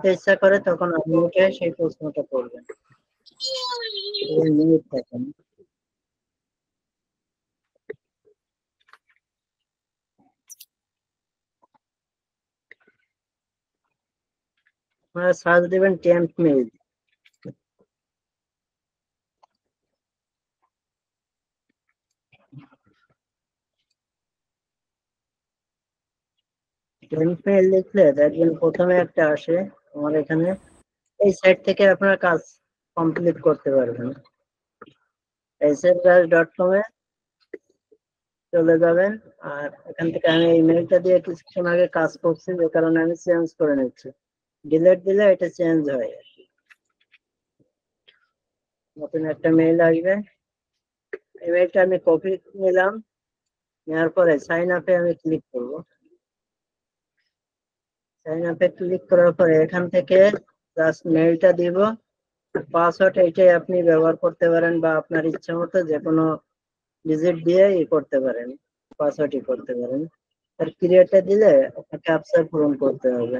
করতে ইচ্ছা করে তখন আনমিউটে সেই প্রশ্নটা করবেন। মিউট থাকেন। আপনারা সার্চ দেবেন টেম্প মেইল। টেম্প মেইল লিখলে দেখবেন প্রথমে একটা আসে আমার এখানে, এই সাইট থেকে আপনারা কাজ কমপ্লিট করতে পারবেন। sfraj.com এ চলে যাবেন, আর এখান থেকে আমি এই মেইলটা দিয়ে কিছুক্ষণ আগে কাজ করছি, যে কারণে আমি চেঞ্জ করে নিচ্ছি। ডিলিট দিলে এটা চেঞ্জ হয়। নতুন একটা মেইল আসবে, এই মেইলটা আমি কপি নিলাম, নেওয়ার পরে সাইন আপে আমি ক্লিক করব। সাইন আপে ক্লিক করার পরে এখান থেকে জাস্ট মেইলটা দিব, পাসওয়ার্ড এইটাই আপনি ব্যবহার করতে পারেন, বা আপনার ইচ্ছা মতো যে কোনো ডিজিট দিয়ে করতে পারেন, পাসওয়ার্ড করতে পারেন। আর ক্রিয়েটে দিলে আপনাকে ক্যাপচা পূরণ করতে হবে।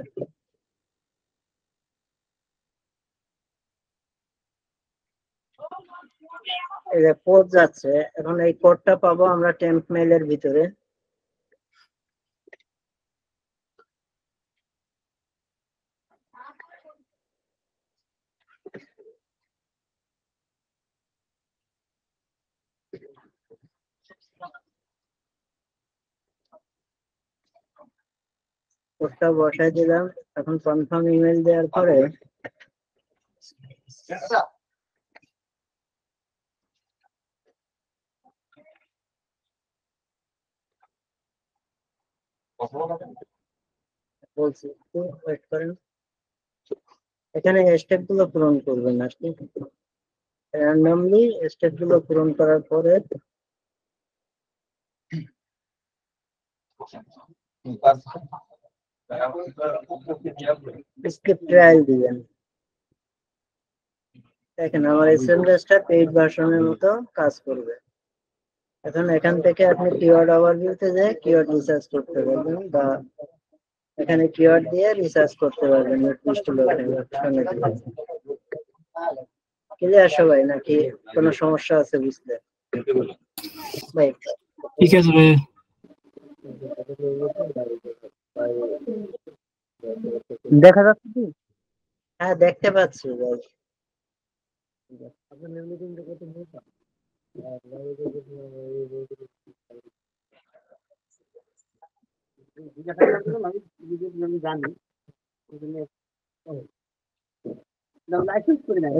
এই যে কোড যাচ্ছে, এখন এই কোডটা পাবো আমরা টেম্প মেইলের ভিতরে। কোডটা বসাই দিলাম, এখন কনফার্ম ইমেল দেওয়ার পরে বলছি একটু ওয়েট করেন। এখানে স্টেপ গুলো পূরণ করবেন, আসলে র্যান্ডমলি স্টেপ গুলো পূরণ করার পরে স্কিপ ট্রায়াল দিবেন। দেখেন আমার এসএমএসটা পেইড ভার্সনের মতো কাজ করবে। এখন এখান থেকে আপনি কিওয়ার্ড ওভারভিউতে যে কিওয়ার্ড রিসার্চ করতে পারবেন, বা এখানে কিওয়ার্ড দিয়ে রিসার্চ করতে পারবেন নির্দিষ্ট লোকেশনে। ক্লিয়ার সবাই, নাকি কোনো সমস্যা আছে বুঝতে? ভাই ঠিক আছে ভাই। দেখা যাচ্ছে কি? হ্যাঁ দেখতে পাচ্ছি ভাই। আমি জানি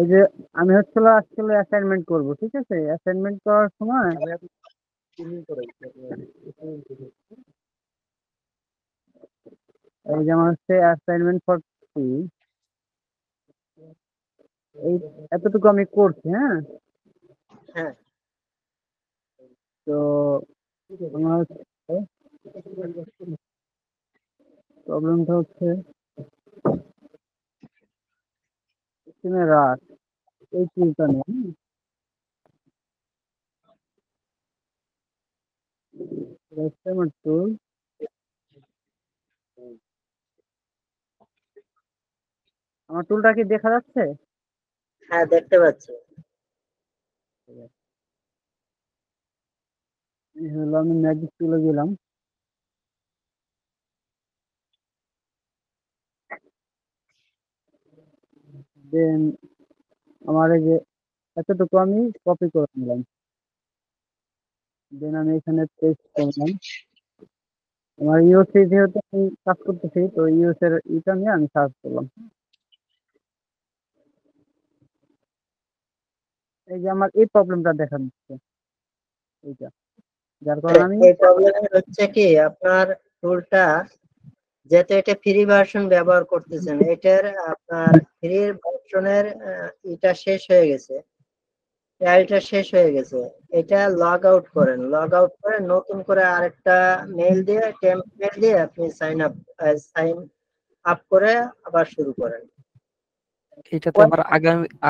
এই যে আমি হচ্ছিল আজকে অ্যাসাইনমেন্ট করব, ঠিক আছে? অ্যাসাইনমেন্ট করার সময় এই যেমন হচ্ছে অ্যাসাইনমেন্ট ফর এই এতটুকু আমি করছি। হ্যাঁ, হ্যাঁ তো আমার প্রবলেমটা হচ্ছে রাত এই টুলটা নেই। টুল আমার টুলটা কি দেখা যাচ্ছে? হ্যাঁ দেখতে পাচ্ছি। হলো আমি ম্যাজিক টুলে গেলাম, দেন আমার এই যে এতটুকু আমি কপি করে নিলাম, দেন আমি এখানে পেস্ট করলাম। আমার ইউএসএ যেহেতু আমি কাজ করতেছি, তো ইউএস এর এটা নিয়ে আমি সার্চ করলাম। এই যে আমার এই প্রবলেমটা দেখা দিচ্ছে, এইটা যার কারণে আমি এই প্রবলেম হচ্ছে কি, আপনার টুলটা যেহেতু এটা ফ্রি ভার্সন ব্যবহার করতেছেন, এটার আপনার ফ্রি ভার্সনের এটা শেষ হয়ে গেছে, ট্রায়ালটা শেষ হয়ে গেছে। এটা লগ আউট করেন, লগ আউট করে নতুন করে আরেকটা মেইল দিয়ে টেম্প মেইল দিয়ে আপনি সাইন আপ করে আবার শুরু করেন। এটাতে আমার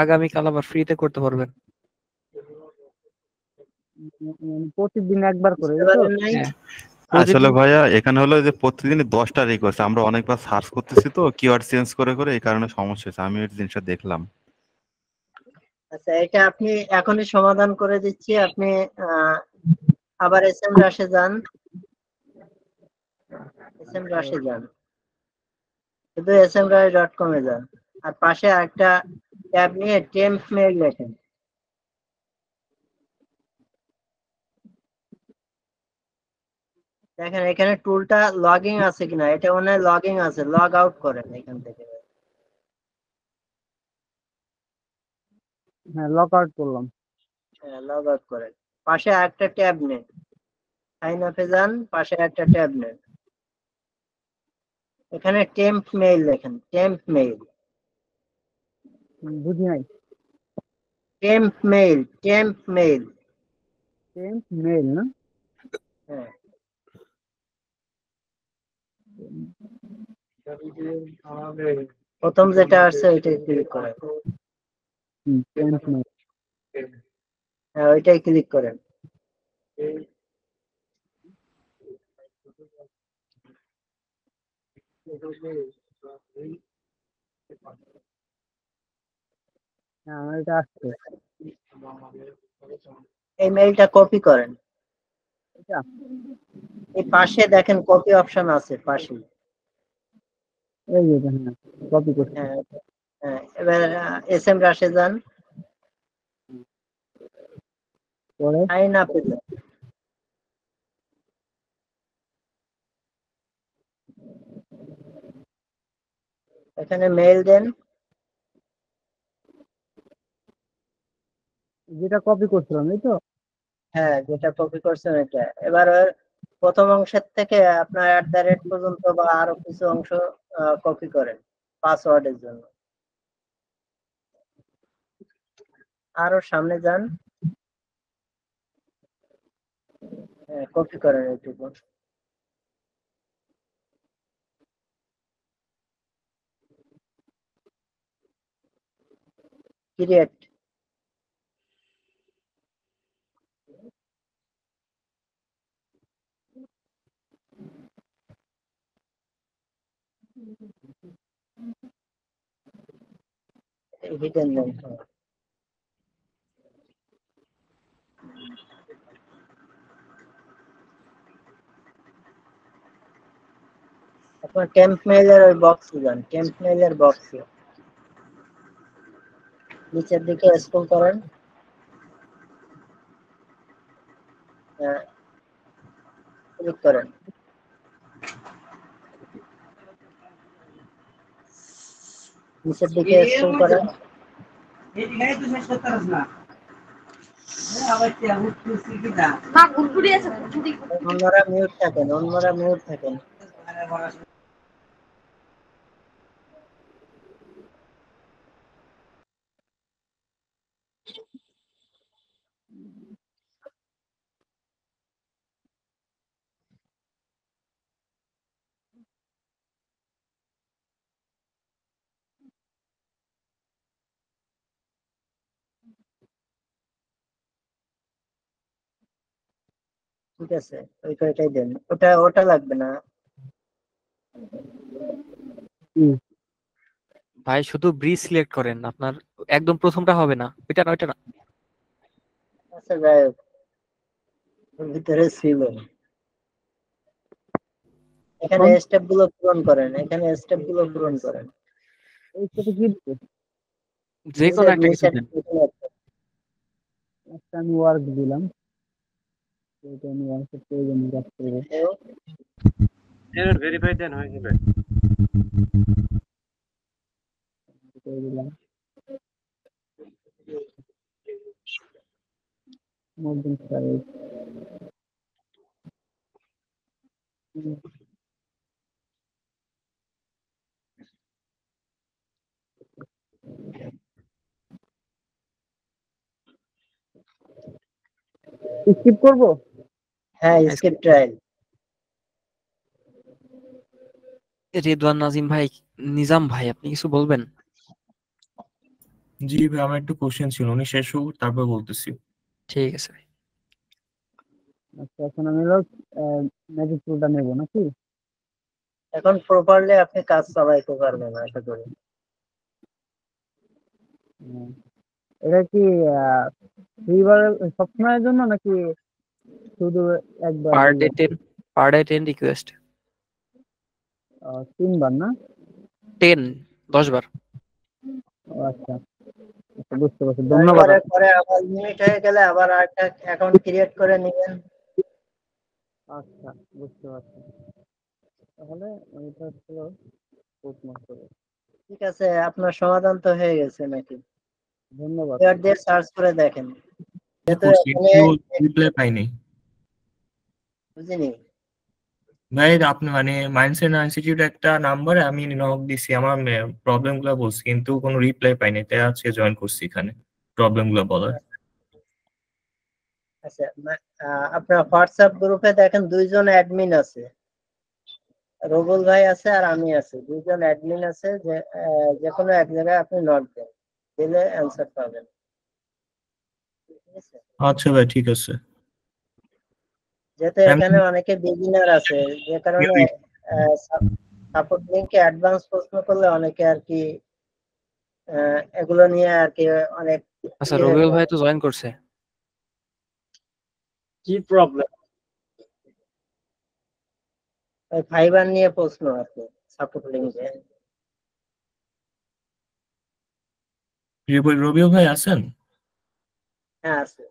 আগামীকাল আবার ফ্রিতে করতে পারবেন। প্রতিদিন একবার করে, বুঝতে তো পারেন নাই? হ্যাঁ আসলে ভাইয়া এখানে হলো যে প্রতিদিনই 10টা রিকোয়েস্ট, আমরা অনেকবার সার্চ করতেছি তো কিওয়ার্ড চেঞ্জ করে করে, এই কারণে সমস্যা হচ্ছে। আমি এই জিনিসটা দেখলাম। আচ্ছা, এটা আপনি এখনই সমাধান করে দিচ্ছি। আপনি আবার এসএম রাশে যান, এসএম রাশে যান, শুধু smrush.com এ যান, আর পাশে একটা ট্যাব নিয়ে টেম্প মেইল লেখেন। দেখেন এখানে টুলটা লগইন আছে কিনা, এটা মনে হয় লগইন আছে, লগ আউট করেন এখান থেকে। হ্যাঁ, লক আউট করলাম। হ্যাঁ, লগ আউট করেন। পাশে একটা ট্যাব নেন, সাইন আপে যান, পাশে একটা ট্যাব নেন, এখানে টেম্প মেইল লেখেন, টেম্প মেইল, বুঝি নাই। Temp mail, temp mail. Temp mail না? হ্যাঁ, প্রথম যেটা আসছে ওইটাই ক্লিক করেন। Temp mail. হ্যাঁ, ওইটাই ক্লিক করেন। হ্যাঁ, আমার এটা আসছে। এই মেইলটা কপি করেন। এটা এই পাশে দেখেন কপি অপশন আছে পাশে। এই যে এটা, হ্যাঁ, কপি করছি। হ্যাঁ, হ্যাঁ, এবার এসএম রাশে যান, পরে সাইন আপে যান, এখানে মেইল দেন। যেটা কপি করছিলাম এই তো। হ্যাঁ, যেটা কপি করছেন এটা। এবার ওর প্রথম অংশের থেকে আপনার পর্যন্ত বা আরো কিছু অংশ কপি করেন পাসওয়ার্ডের জন্য। আরো সামনে যান, কপি করেন এইটুকু। Create, hidden link. আপনার টেম্প মেইলের ওই বক্সে যান, টেম্প মেইলের বক্সে নিচের দিকে স্ক্রল করেন, ক্লিক করেন, নিচের দিকে স্ক্রল করেন, অন্যরা মিউট থাকেন, অন্যরা মিউট থাকেন। ঠিক আছে, ওই কয়টাই দেন, ওটা লাগবে না। ভাই শুধু ব্রিজ সিলেক্ট করেন, আপনার একদম প্রথমটা হবে না, ওইটা না, ওইটা না। আচ্ছা, যাই হোক, ওর ভিতরে ছিল। এখানে স্টেপ গুলো পূরণ করেন, এখানে স্টেপ গুলো পূরণ করেন। এই সাথে কি দিতে? যে কোনো একটা কিছু দেন। একটা আমি ওয়ার্ক দিলাম, এটা আমি ওয়ার্কের প্রয়োজনে কাজ করবো। ভেরিফাই দেন হয়ে যাবে। করে দিলাম। মধ্যম সাইজ। স্কিপ করবো? হ্যাঁ, স্কিপ ট্রায়াল। রেদওয়ান নাজিম ভাই, নিজাম ভাই, আপনি কিছু বলবেন? জি ভাই, আমার একটু কোশ্চেন ছিল, উনি শেষ হোক তারপর বলতেছি। ঠিক আছে ভাই। আচ্ছা, এখন আমি হলো ম্যাজিক টুলটা নেব নাকি? এখন প্রপারলি আপনি কাজ চালাইতে পারবেন আশা করি। হুম। এটা কি দুইবার সবসময়ের জন্য নাকি শুধু একবার পার ডে দুইবার? 10 রিকোয়েস্ট। 3বার না? 10 বার। ও আচ্ছা, আচ্ছা বুঝতে পারছি, ধন্যবাদ একবারের আপনাকে। পরে আবার লিমিট হয়ে গেলে আবার একটা অ্যাকাউন্ট ক্রিয়েট করে নেবেন। আচ্ছা, বুঝতে পারছি। তাহলে এটা হচ্ছিল পোস্টমাস্টার করব। ঠিক আছে, আপনার সমাধান তো হয়ে গেছে নাকি? ধন্যবাদ। কিওয়ার্ড দিয়ে সার্চ করে দেখেন। যেহেতু করছি এখানে কিন্তু রিপ্লাই পাইনি। বুঝিনি। ভাই আপনি মানে মাইন্ডসেট ইনস্টিটিউট একটা নাম্বারে আমি নক দিছি, আমার প্রবলেম গুলো বলছি কিন্তু কোনো রিপ্লাই পাইনি, তাই আজকে জয়েন করছি এখানে প্রবলেম গুলো বলার। আচ্ছা, আপনার হোয়াটসঅ্যাপ গ্রুপে দেখেন দুইজন অ্যাডমিন আছে, রবুল ভাই আছে আর আমি আছি, দুইজন অ্যাডমিন আছে। যে কোনো এক জায়গায় আপনি নক দেন, দিলে অ্যান্সার পাবেন। ঠিক আছে? আচ্ছা ভাই ঠিক আছে। যেহেতু আমি এখানে অনেকে বিগিনার আছে, যে কারণে সাপোর্ট লিঙ্কে অ্যাডভান্স প্রশ্ন করলে অনেকে আর কি এগুলো নিয়ে আর কি অনেক আচ্ছা, রবিউল ভাই তো জয়েন করছে। কি প্রবলেম ফাইবার নিয়ে প্রশ্ন আছে সাপোর্ট লিঙ্কে। রবিউল ভাই আছেন? হ্যাঁ আছে।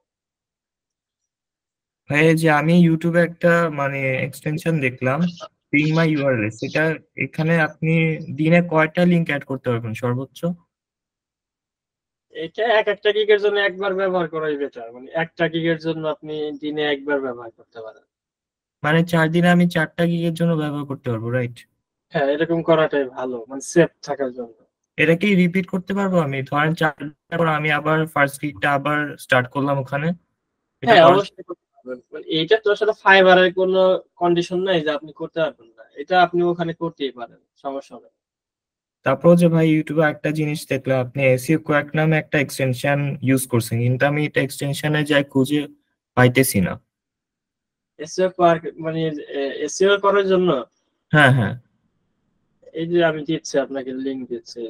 ভাই এই যে আমি ইউটিউবে একটা মানে এক্সটেনশন দেখলাম, পিং মাই ইউআরএল, সেটা এখানে আপনি দিনে কয়টা লিংক অ্যাড করতে পারবেন সর্বোচ্চ? এটা এক একটা গিগের জন্য একবার ব্যবহার করাই বেটার, মানে একটা গিগের জন্য আপনি দিনে একবার ব্যবহার করতে পারেন। মানে 4 দিনে আমি 4টা গিগের জন্য ব্যবহার করতে পারবো, রাইট? হ্যাঁ, এরকম করাটাই ভালো, মানে সেফ থাকার জন্য। এটা কি রিপিট করতে পারবো আমি? ধরেন 4টা পর আমি আবার ফার্স্ট গিগটা আবার স্টার্ট করলাম ওখানে, এটা হ্যাঁ করা? অবশ্যই করতে পারবেন, মানে এইটা তো আসলে ফাইবারের কোনো কন্ডিশন নাই যে আপনি করতে পারবেন না, এটা আপনি ওখানে করতেই পারেন, সমস্যা নেই। তারপর যে ভাই ইউটিউবে একটা জিনিস দেখলাম, আপনি এসইও কোয়াক নামে একটা এক্সটেনশন ইউজ করছেন, কিন্তু আমি এটা এক্সটেনশনে যাই খুঁজে পাইতেছি না। এসইও মানে এসইও করার জন্য হ্যাঁ হ্যাঁ। এই যে আমি দিচ্ছি আপনাকে লিংক দিচ্ছি,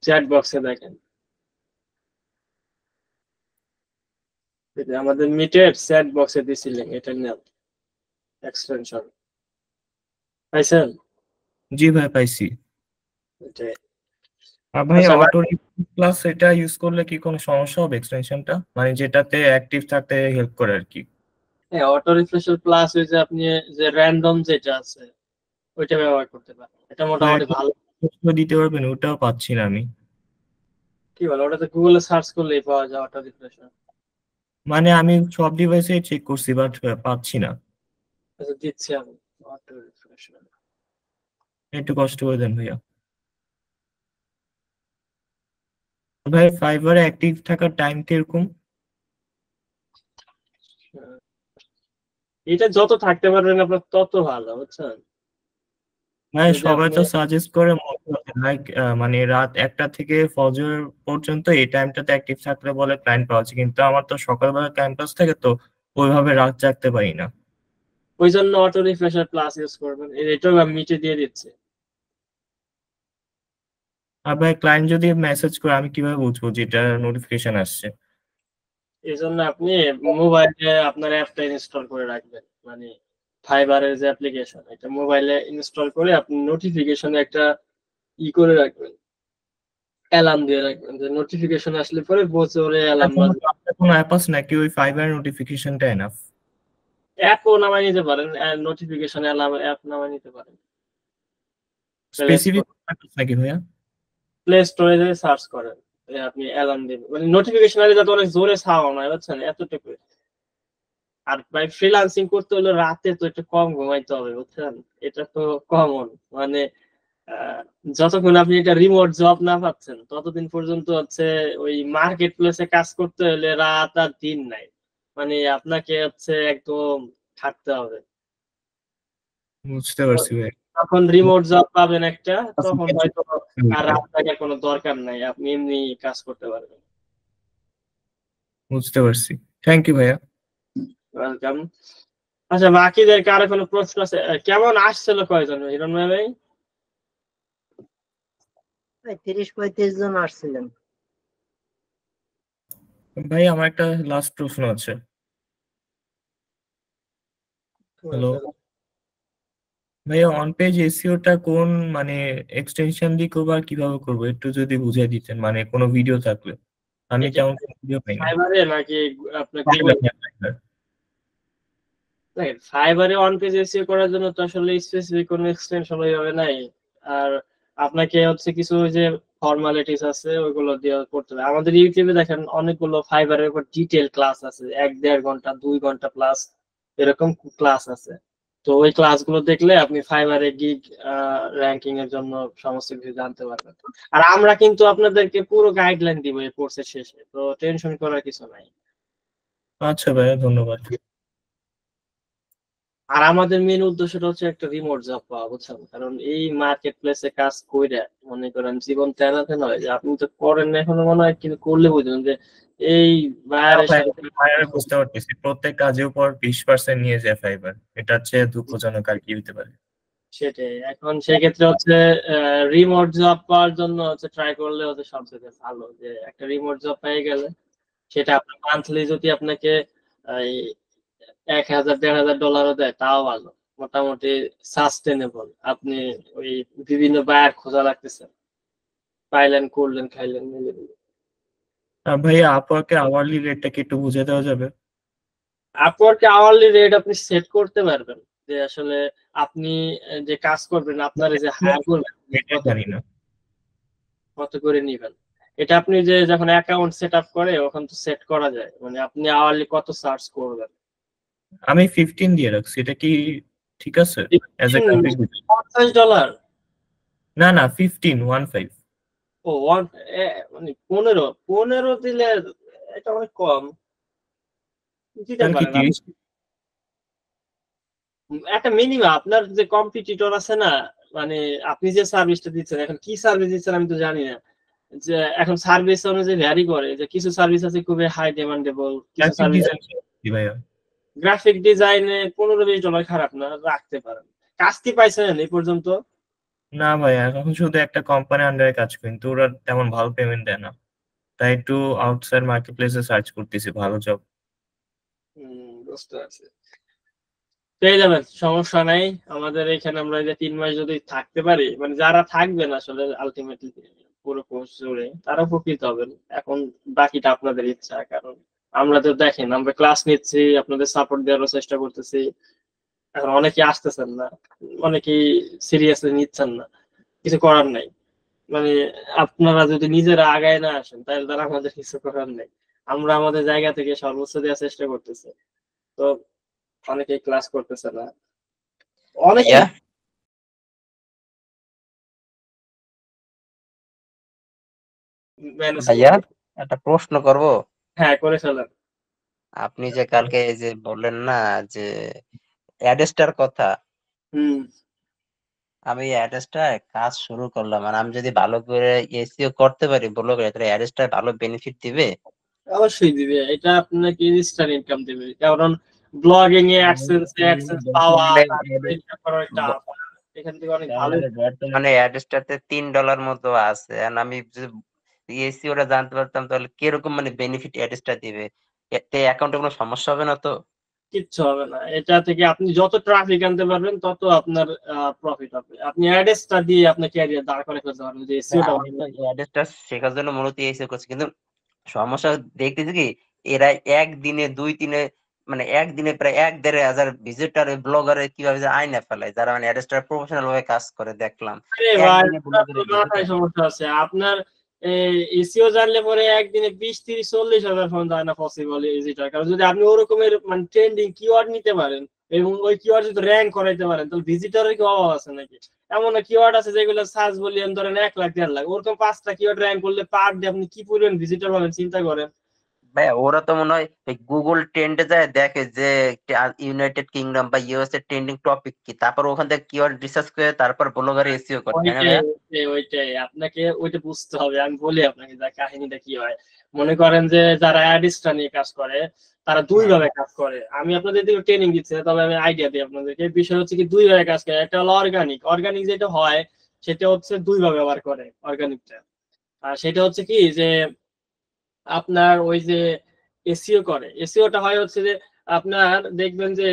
চ্যাট বক্সে দেখেন, এই যে আমাদের মিটের চ্যাট বক্সে দিছি লিংক, এটা নেন এক্সটেনশন, পাইছেন? জি ভাই পাইছি। এটাই। আর ভাই আচ্ছা অটো প্লাস এটা ইউজ করলে কি কোনো সমস্যা হবে এক্সটেনশনটা, মানে যেটাতে অ্যাক্টিভ থাকতে হেল্প করে আর কি? হ্যাঁ, অটো রিফ্রেশার প্লাস ওই যে আপনি যে র্যান্ডম যেটা আছে ওইটা ব্যবহার করতে পারেন, এটা মোটামুটি ভালো। দিতে পারবেন? ওটাও পাচ্ছি না আমি। কি বলে ওটাতে গুগলে সার্চ করলেই পাওয়া যায় অটো রিফ্রেশার। মানে আমি সব ডিভাইসে চেক করছি বাট পাচ্ছি না। আচ্ছা দিচ্ছি আমি অটো রিফ্রেশার। একটু কষ্ট করে দেন ভাইয়া। ভাই ফাইবারে অ্যাক্টিভ থাকার টাইম কিরকম? এটা যত থাকতে পারবেন আপনার তত ভালো, বুঝছেন? ভাই যদি সবাই আপনি তো সাজেস্ট করে লাইক মানে রাত 1টা থেকে ফজর পর্যন্ত এই টাইমটাতে অ্যাক্টিভ থাকলে বলে ক্লায়েন্ট পাওয়া যায়, কিন্তু আমার তো সকালবেলা ক্যাম্পাস থাকে, তো ওইভাবে রাত জাগতে পারি না। ওই জন্য অটো রিফ্রেশার প্লাস ইউজ করবেন, এটাও আমি মিটে দিয়ে দিচ্ছি। আর ভাই ক্লায়েন্ট যদি মেসেজ করে আমি কিভাবে বুঝবো যেটা নোটিফিকেশন আসছে? এই জন্য আপনি মোবাইলে আপনার অ্যাপটা ইনস্টল করে রাখবেন, মানে ফাইবারের যে অ্যাপ্লিকেশন এটা মোবাইলে ইনস্টল করে আপনি নোটিফিকেশনে একটা করে রাখবেন, অ্যালার্ম দিয়ে রাখবেন, যে নোটিফিকেশন আসলে পরে বোঝে অ্যালার্ম বাজবে। কোনো অ্যাপ আছে নাকি ওই ফাইবার নোটিফিকেশনটা এনাফ? অ্যাপও নামাই নিতে পারেন, নোটিফিকেশন অ্যালার্ম অ্যাপ নামাই নিতে পারেন। স্পেসিফিক নাকি ভাইয়া? প্লে স্টোরে যে সার্চ করেন, আপনি অ্যালার্ম দিবেন, মানে নোটিফিকেশন আসলে যাতে অনেক জোরে সাউন্ড হয়, বুঝছেন, এতটুকু। আর ভাই ফ্রিল্যান্সিং করতে হলে রাতে তো একটু কম ঘুমাইতে হবে, বুঝছেন, এটা তো কমন, মানে আহ, যতক্ষণ আপনি একটা রিমোট জব না পাচ্ছেন ততদিন পর্যন্ত হচ্ছে ওই মার্কেট প্লেসে কাজ করতে হলে রাত আর দিন নাই, মানে আপনাকে হচ্ছে একদম থাকতে হবে। বুঝতে পারছি ভাই। তখন রিমোট জব পাবেন একটা, তখন হয়তো আর রাত জাগার কোনো দরকার নাই, আপনি এমনি কাজ করতে পারবেন। বুঝতে পারছি, থ্যাংক ইউ ভাইয়া। ওয়েলকাম। আচ্ছা, বাকিদের কারো কোনো প্রশ্ন আছে? কেমন আসছিল কয়জন হিরণ ভাই? 30-35 জন আসছিলেন। ভাই আমার একটা লাস্ট প্রশ্ন আছে। হ্যালো ভাইয়া, অন পেজ এসইওটা কোন মানে এক্সটেনশন দিয়ে করবো আর কিভাবে করবো একটু যদি বুঝিয়ে দিতেন, মানে কোনো ভিডিও থাকলে। আমি এটা তেমন কোনো ভিডিও পাই না। ফাইবারে নাকি আপনার Fiverr, গুগল? Fiverr। দেখেন, ফাইবারে অন পেজ এসইও করার জন্য তো আসলে স্পেসিফিক কোনো এক্সটেনশন ওইভাবে নাই। আর আপনাকে হচ্ছে কিছু ওই যে ফর্মালিটিস আছে ওইগুলো দিয়ে করতে হবে। আমাদের ইউটিউবে দেখেন অনেকগুলো ফাইবারের উপর ডিটেল ক্লাস আছে, 1-1.5 ঘন্টা 2 ঘন্টা প্লাস এরকম ক্লাস আছে। তো ওই ক্লাসগুলো দেখলে আপনি ফাইবারে গিগ র্যাঙ্কিং এর জন্য সমস্ত কিছু জানতে পারবেন। আর আমরা কিন্তু আপনাদেরকে পুরো গাইডলাইন দিব এই কোর্সের শেষে, তো টেনশন করার কিছু নাই। আচ্ছা ভাইয়া, ধন্যবাদ। আর আমাদের মেন উদ্দেশ্যটা হচ্ছে একটা রিমোট জব পাওয়া, বুঝছেন? কারণ এই মার্কেট প্লেসে কাজ কইরা মনে করেন জীবন তেনাতে নয়, যে আপনি তো করেন না এখনো মনে হয়, কিন্তু করলে বুঝবেন যে এই বায়ারের সাথে ফাইবার বুঝতে পারতেছি, প্রত্যেক কাজের উপর 20% নিয়ে যায় ফাইবার। এটা হচ্ছে দুঃখজনক, আর কি হতে পারে। সেটাই। এখন সেক্ষেত্রে হচ্ছে রিমোট জব পাওয়ার জন্য হচ্ছে ট্রাই করলে হচ্ছে সবচেয়ে ভালো, যে একটা রিমোট জব পেয়ে গেলে সেটা আপনার মান্থলি যদি আপনাকে এই $1,000-1,500 দেয় তাও ভালো, মোটামুটি সাস্টেনেবল। আপনি ওই বিভিন্ন বায়ার খোঁজা লাগতেছেন, পাইলেন, করলেন, খাইলেন, মিলে দিলেন। ভাইয়া আপওয়ার্কে আওয়ারলি রেটটা কি একটু বুঝে দেওয়া যাবে? আপওয়ার্কে আওয়ারলি রেট আপনি সেট করতে পারবেন, যে আসলে আপনি যে কাজ করবেন, আপনার যে হায়ার করবেন এটাই জানি না। কত করে নিবেন। এটা আপনি যে যখন অ্যাকাউন্ট সেট আপ করে ওখান তো সেট করা যায়, মানে আপনি আওয়ারলি কত চার্জ করবেন। আমি 15 দিয়ে রাখছি, এটা কি ঠিক আছে? As a graphic design. $50? না না, 15 ও মানে 15 দিলে এটা অনেক কম। দিতে তাহলে কি পারেন 30? একটা মিনিমাম। আপনার যে কম্পিটিটর আছে না, মানে আপনি যে সার্ভিসটা দিচ্ছেন, এখন কি সার্ভিস দিচ্ছেন আমি তো জানি না, যে এখন সার্ভিস অনুযায়ী ভ্যারি করে, যে কিছু সার্ভিস আছে খুবই হাই ডিমান্ডেবল, কিছু গ্রাফিক সার্ভিস ডিজাইন কি ভাইয়া? গ্রাফিক ডিজাইনে $15-20 খারাপ না, রাখতে পারেন। কাজ কি পাইছেন এই পর্যন্ত? না ভাইয়া, এখন শুধু একটা কোম্পানি আন্ডারে কাজ করি, কিন্তু ওরা তেমন ভালো পেমেন্ট দেয় না, তাই একটু আউটসাইড মার্কেট প্লেসে সার্চ করতেছি ভালো জব। বুঝতে পারছি। পেয়ে যাবেন, সমস্যা নাই। আমাদের এখানে আমরা এই যে 3 মাস যদি থাকতে পারি, মানে যারা থাকবেন আসলে আলটিমেটলি পুরো কোর্স জুড়ে তারা উপকৃত হবেন। এখন বাকিটা আপনাদের ইচ্ছা, কারণ আমরা তো দেখেন আমরা ক্লাস নিচ্ছি, আপনাদের সাপোর্ট দেওয়ার চেষ্টা করতেছি। এখন অনেকেই আসতেছেন না, অনেকেই সিরিয়াসলি নিচ্ছেন না, কিছু করার নাই। মানে আপনারা যদি নিজেরা আগায় না আসেন তাহলে তারা আমাদের কিছু করার নেই। আমরা আমাদের জায়গা থেকে সর্বোচ্চ দেওয়ার চেষ্টা করতেছি, তো অনেকেই ক্লাস করতেছে না, অনেকে। ভাইয়া ম্যানেজ ভাইয়া একটা প্রশ্ন করব। হ্যাঁ, করে ফেলেন। আপনি যে কালকে এই যে বললেন না যে অ্যাডেস্টার কথা, হুম। আমি অ্যাডেস্টার কাজ শুরু করলাম, আর আমি যদি ভালো করে এসইও করতে পারি বলো তাহলে অ্যাডেস্টার ভালো বেনিফিট দিবে? অবশ্যই দিবে, এটা আপনাকে ইনস্ট্যান্ট ইনকাম দিবে। কারণ ব্লগিং এ অ্যাডসেন্স পাওয়া, এটা করা টাফ, এখান থেকে অনেক ভালো। বর্তমানে অ্যাডেস্টারতে $3 মতো আছে, আর আমি যদি এসইওটা জানতে পারতাম তাহলে কিরকম মানে বেনিফিট অ্যাডেস্টার দিবে, এতে অ্যাকাউন্টে কোনো সমস্যা হবে না তো? কিচ্ছু হবে না, এটা থেকে আপনি যত ট্রাফিক আনতে পারবেন তত আপনার প্রফিট হবে। আপনি অ্যাডসটা দিয়ে আপনার ক্যারিয়ার দাঁড় করে ফেলতে পারবেন, যে এসইওটা আমি তো অ্যাডেস্টার শেখার জন্য মূলত এসইও করছি, কিন্তু সমস্যা দেখতেছি কি এরা একদিনে 2-3 মানে একদিনে প্রায় 1-1.5 হাজার ভিজিটর ব্লগারে কিভাবে যে আয়না ফেলায়, যারা মানে অ্যাডেস্টার প্রফেশনাল ভাবে কাজ করে দেখলাম। আরে ভাই, একদিনে ব্লগারে মাথায় সমস্যা আছে আপনার। এসইও জানলে পরে একদিনে 20-30-40 হাজার ফোন যায় না পসিবল ইজিটার, কারণ যদি আপনি ওরকমের মানে ট্রেন্ডিং কিওয়ার্ড নিতে পারেন এবং ওই কিওয়ার্ড যদি র্যাঙ্ক করাইতে পারেন, তাহলে ভিজিটরের কি অভাব আছে নাকি? এমন কিওয়ার্ড আছে যেগুলো সার্চ বলিয়েন ধরেন 1 লাখ 1.5 লাখ, ওরকম 5টা কিওয়ার্ড র্যাঙ্ক করলে পার ডে আপনি কি পরিমাণ ভিজিটর পাবেন চিন্তা করেন। ভাই ওরা তো মনে হয় গুগল ট্রেন্ডে যায় দেখে যে ইউনাইটেড কিংডম বা ইউএস এর ট্রেন্ডিং টপিক কি, তারপর ওখান থেকে কিওয়ার্ড রিসার্চ করে তারপর ব্লগারে এসইও করে, তাই না ওইটাই ভাইয়া? ওইটাই আপনাকে ওইটা বুঝতে হবে। আমি বলি আপনাকে যা কাহিনীটা কি হয়। মনে করেন যে যারা অ্যাডিস্ট্রা নিয়ে কাজ করে তারা দুই ভাবে কাজ করে। আমি আপনাদের দিকে ট্রেনিং দিচ্ছি না, তবে আমি আইডিয়া দিই আপনাদেরকে। বিষয় হচ্ছে কি দুই ভাবে কাজ করে। একটা হলো অর্গানিক। অর্গানিক যেটা হয় সেটা হচ্ছে দুই ভাবে ব্যবহার করে অর্গানিকটা। আর সেটা হচ্ছে কি যে আপনার ওই যে এসইও করে, এসইওটা হয় হচ্ছে যে আপনার দেখবেন যে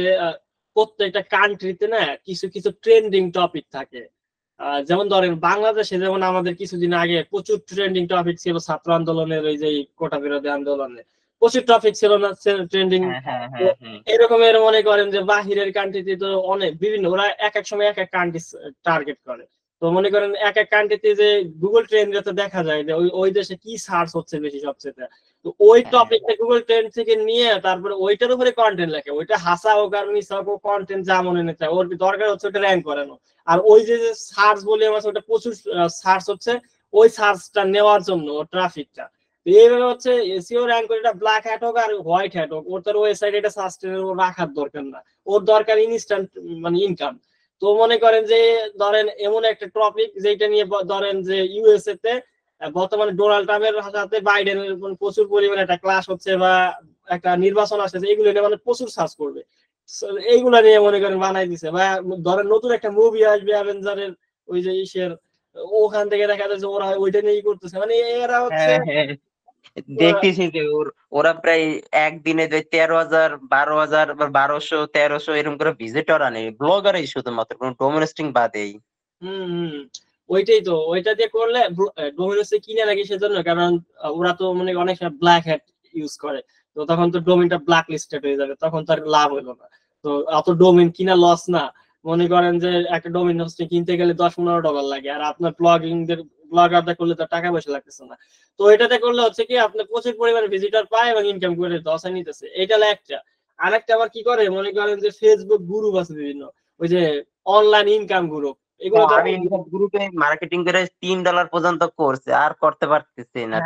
প্রত্যেকটা কান্ট্রিতে না কিছু কিছু ট্রেন্ডিং টপিক থাকে। যেমন ধরেন বাংলাদেশে যেমন আমাদের কিছুদিন আগে প্রচুর ট্রেন্ডিং টপিক ছিল ছাত্র আন্দোলনের, ওই যে কোটা বিরোধী আন্দোলনে প্রচুর টপিক ছিল না ট্রেন্ডিং। এরকমের মনে করেন যে বাহিরের কান্ট্রিতে তো অনেক বিভিন্ন, ওরা এক এক সময় এক এক কান্ট্রি টার্গেট করে। তো মনে করেন এক এক কান্ট্রিতে যে গুগল ট্রেন্ডে দেখা যায় যে ওই দেশে কি সার্চ হচ্ছে বেশি সবচেয়ে, তো ওই টপিকটা গুগল ট্রেন্ড থেকে নিয়ে তারপরে ওইটার উপরে কন্টেন্ট লেখে। ওইটা হাসা হোক আর মিশা হোক, কন্টেন্ট যা মনে নিতে ওর দরকার হচ্ছে ওটা র্যাঙ্ক করানো। আর ওই যে সার্চ বলে আছে ওটা প্রচুর সার্চ হচ্ছে ওই সার্চটা নেওয়ার জন্য ট্রাফিকটা। এইভাবে হচ্ছে এসইও র্যাঙ্ক করে, এটা ব্ল্যাক হ্যাট হোক আর হোয়াইট হ্যাট হোক, ওর তার ওয়েবসাইট এটা সাস্টেনেবল রাখার দরকার না, ওর দরকার ইনস্ট্যান্ট মানে ইনকাম। তো মনে করেন যে ধরেন এমন একটা টপিক যেটা নিয়ে ধরেন যে ইউএসএ তে বর্তমানে ডোনাল্ড ট্রাম্পের সাথে বাইডেনের প্রচুর পরিমাণে একটা ক্লাস হচ্ছে বা একটা নির্বাচন আসছে, এগুলো নিয়ে মানে প্রচুর সার্চ করবে। এইগুলা নিয়ে মনে করেন বানাই দিছে। বা ধরেন নতুন একটা মুভি আসবে অ্যাভেঞ্জারের ওই যে ইসের, ওখান থেকে দেখা যাচ্ছে ওরা ওইটা নিয়েই করতেছে। মানে এরা হচ্ছে দেখতেছি যে ওরা প্রায় একদিনে 13,000 12,000 বা 1200 1300 এরকম করে ভিজিটর আনে, ব্লগারই শুধুমাত্র, কোনো ডোমেস্টিক বাদেই। ওইটাই তো, ওইটা দিয়ে করলে ডোমিনোসে কিনে নাকি সেজন্য, কারণ ওরা তো মানে অনেক ব্ল্যাক হ্যাট ইউজ করে, তো তখন তো ডোমিনটা ব্ল্যাক লিস্টেড হয়ে যাবে, তখন তার লাভ হলো না। তো অত ডোমিন কিনা লস না। মনে করেন যে একটা ডোমিন হোস্টিং কিনতে গেলে $10-15 লাগে, আর আপনার ব্লগারটা করলে তো টাকা পয়সা লাগতেছে না। তো এটাতে করলে হচ্ছে কি আপনার প্রচুর পরিমাণে ভিজিটর পায় এবং ইনকাম করে দশা নিতেছে। এটা একটা। আরেকটা আবার কি করে মনে করেন যে ফেসবুক গ্রুপ আছে বিভিন্ন, ওই যে অনলাইন ইনকাম গ্রুপ, এগুলো আমি গ্রুপে মার্কেটিং করে $3 পর্যন্ত করছে, আর করতে পারতেছি না।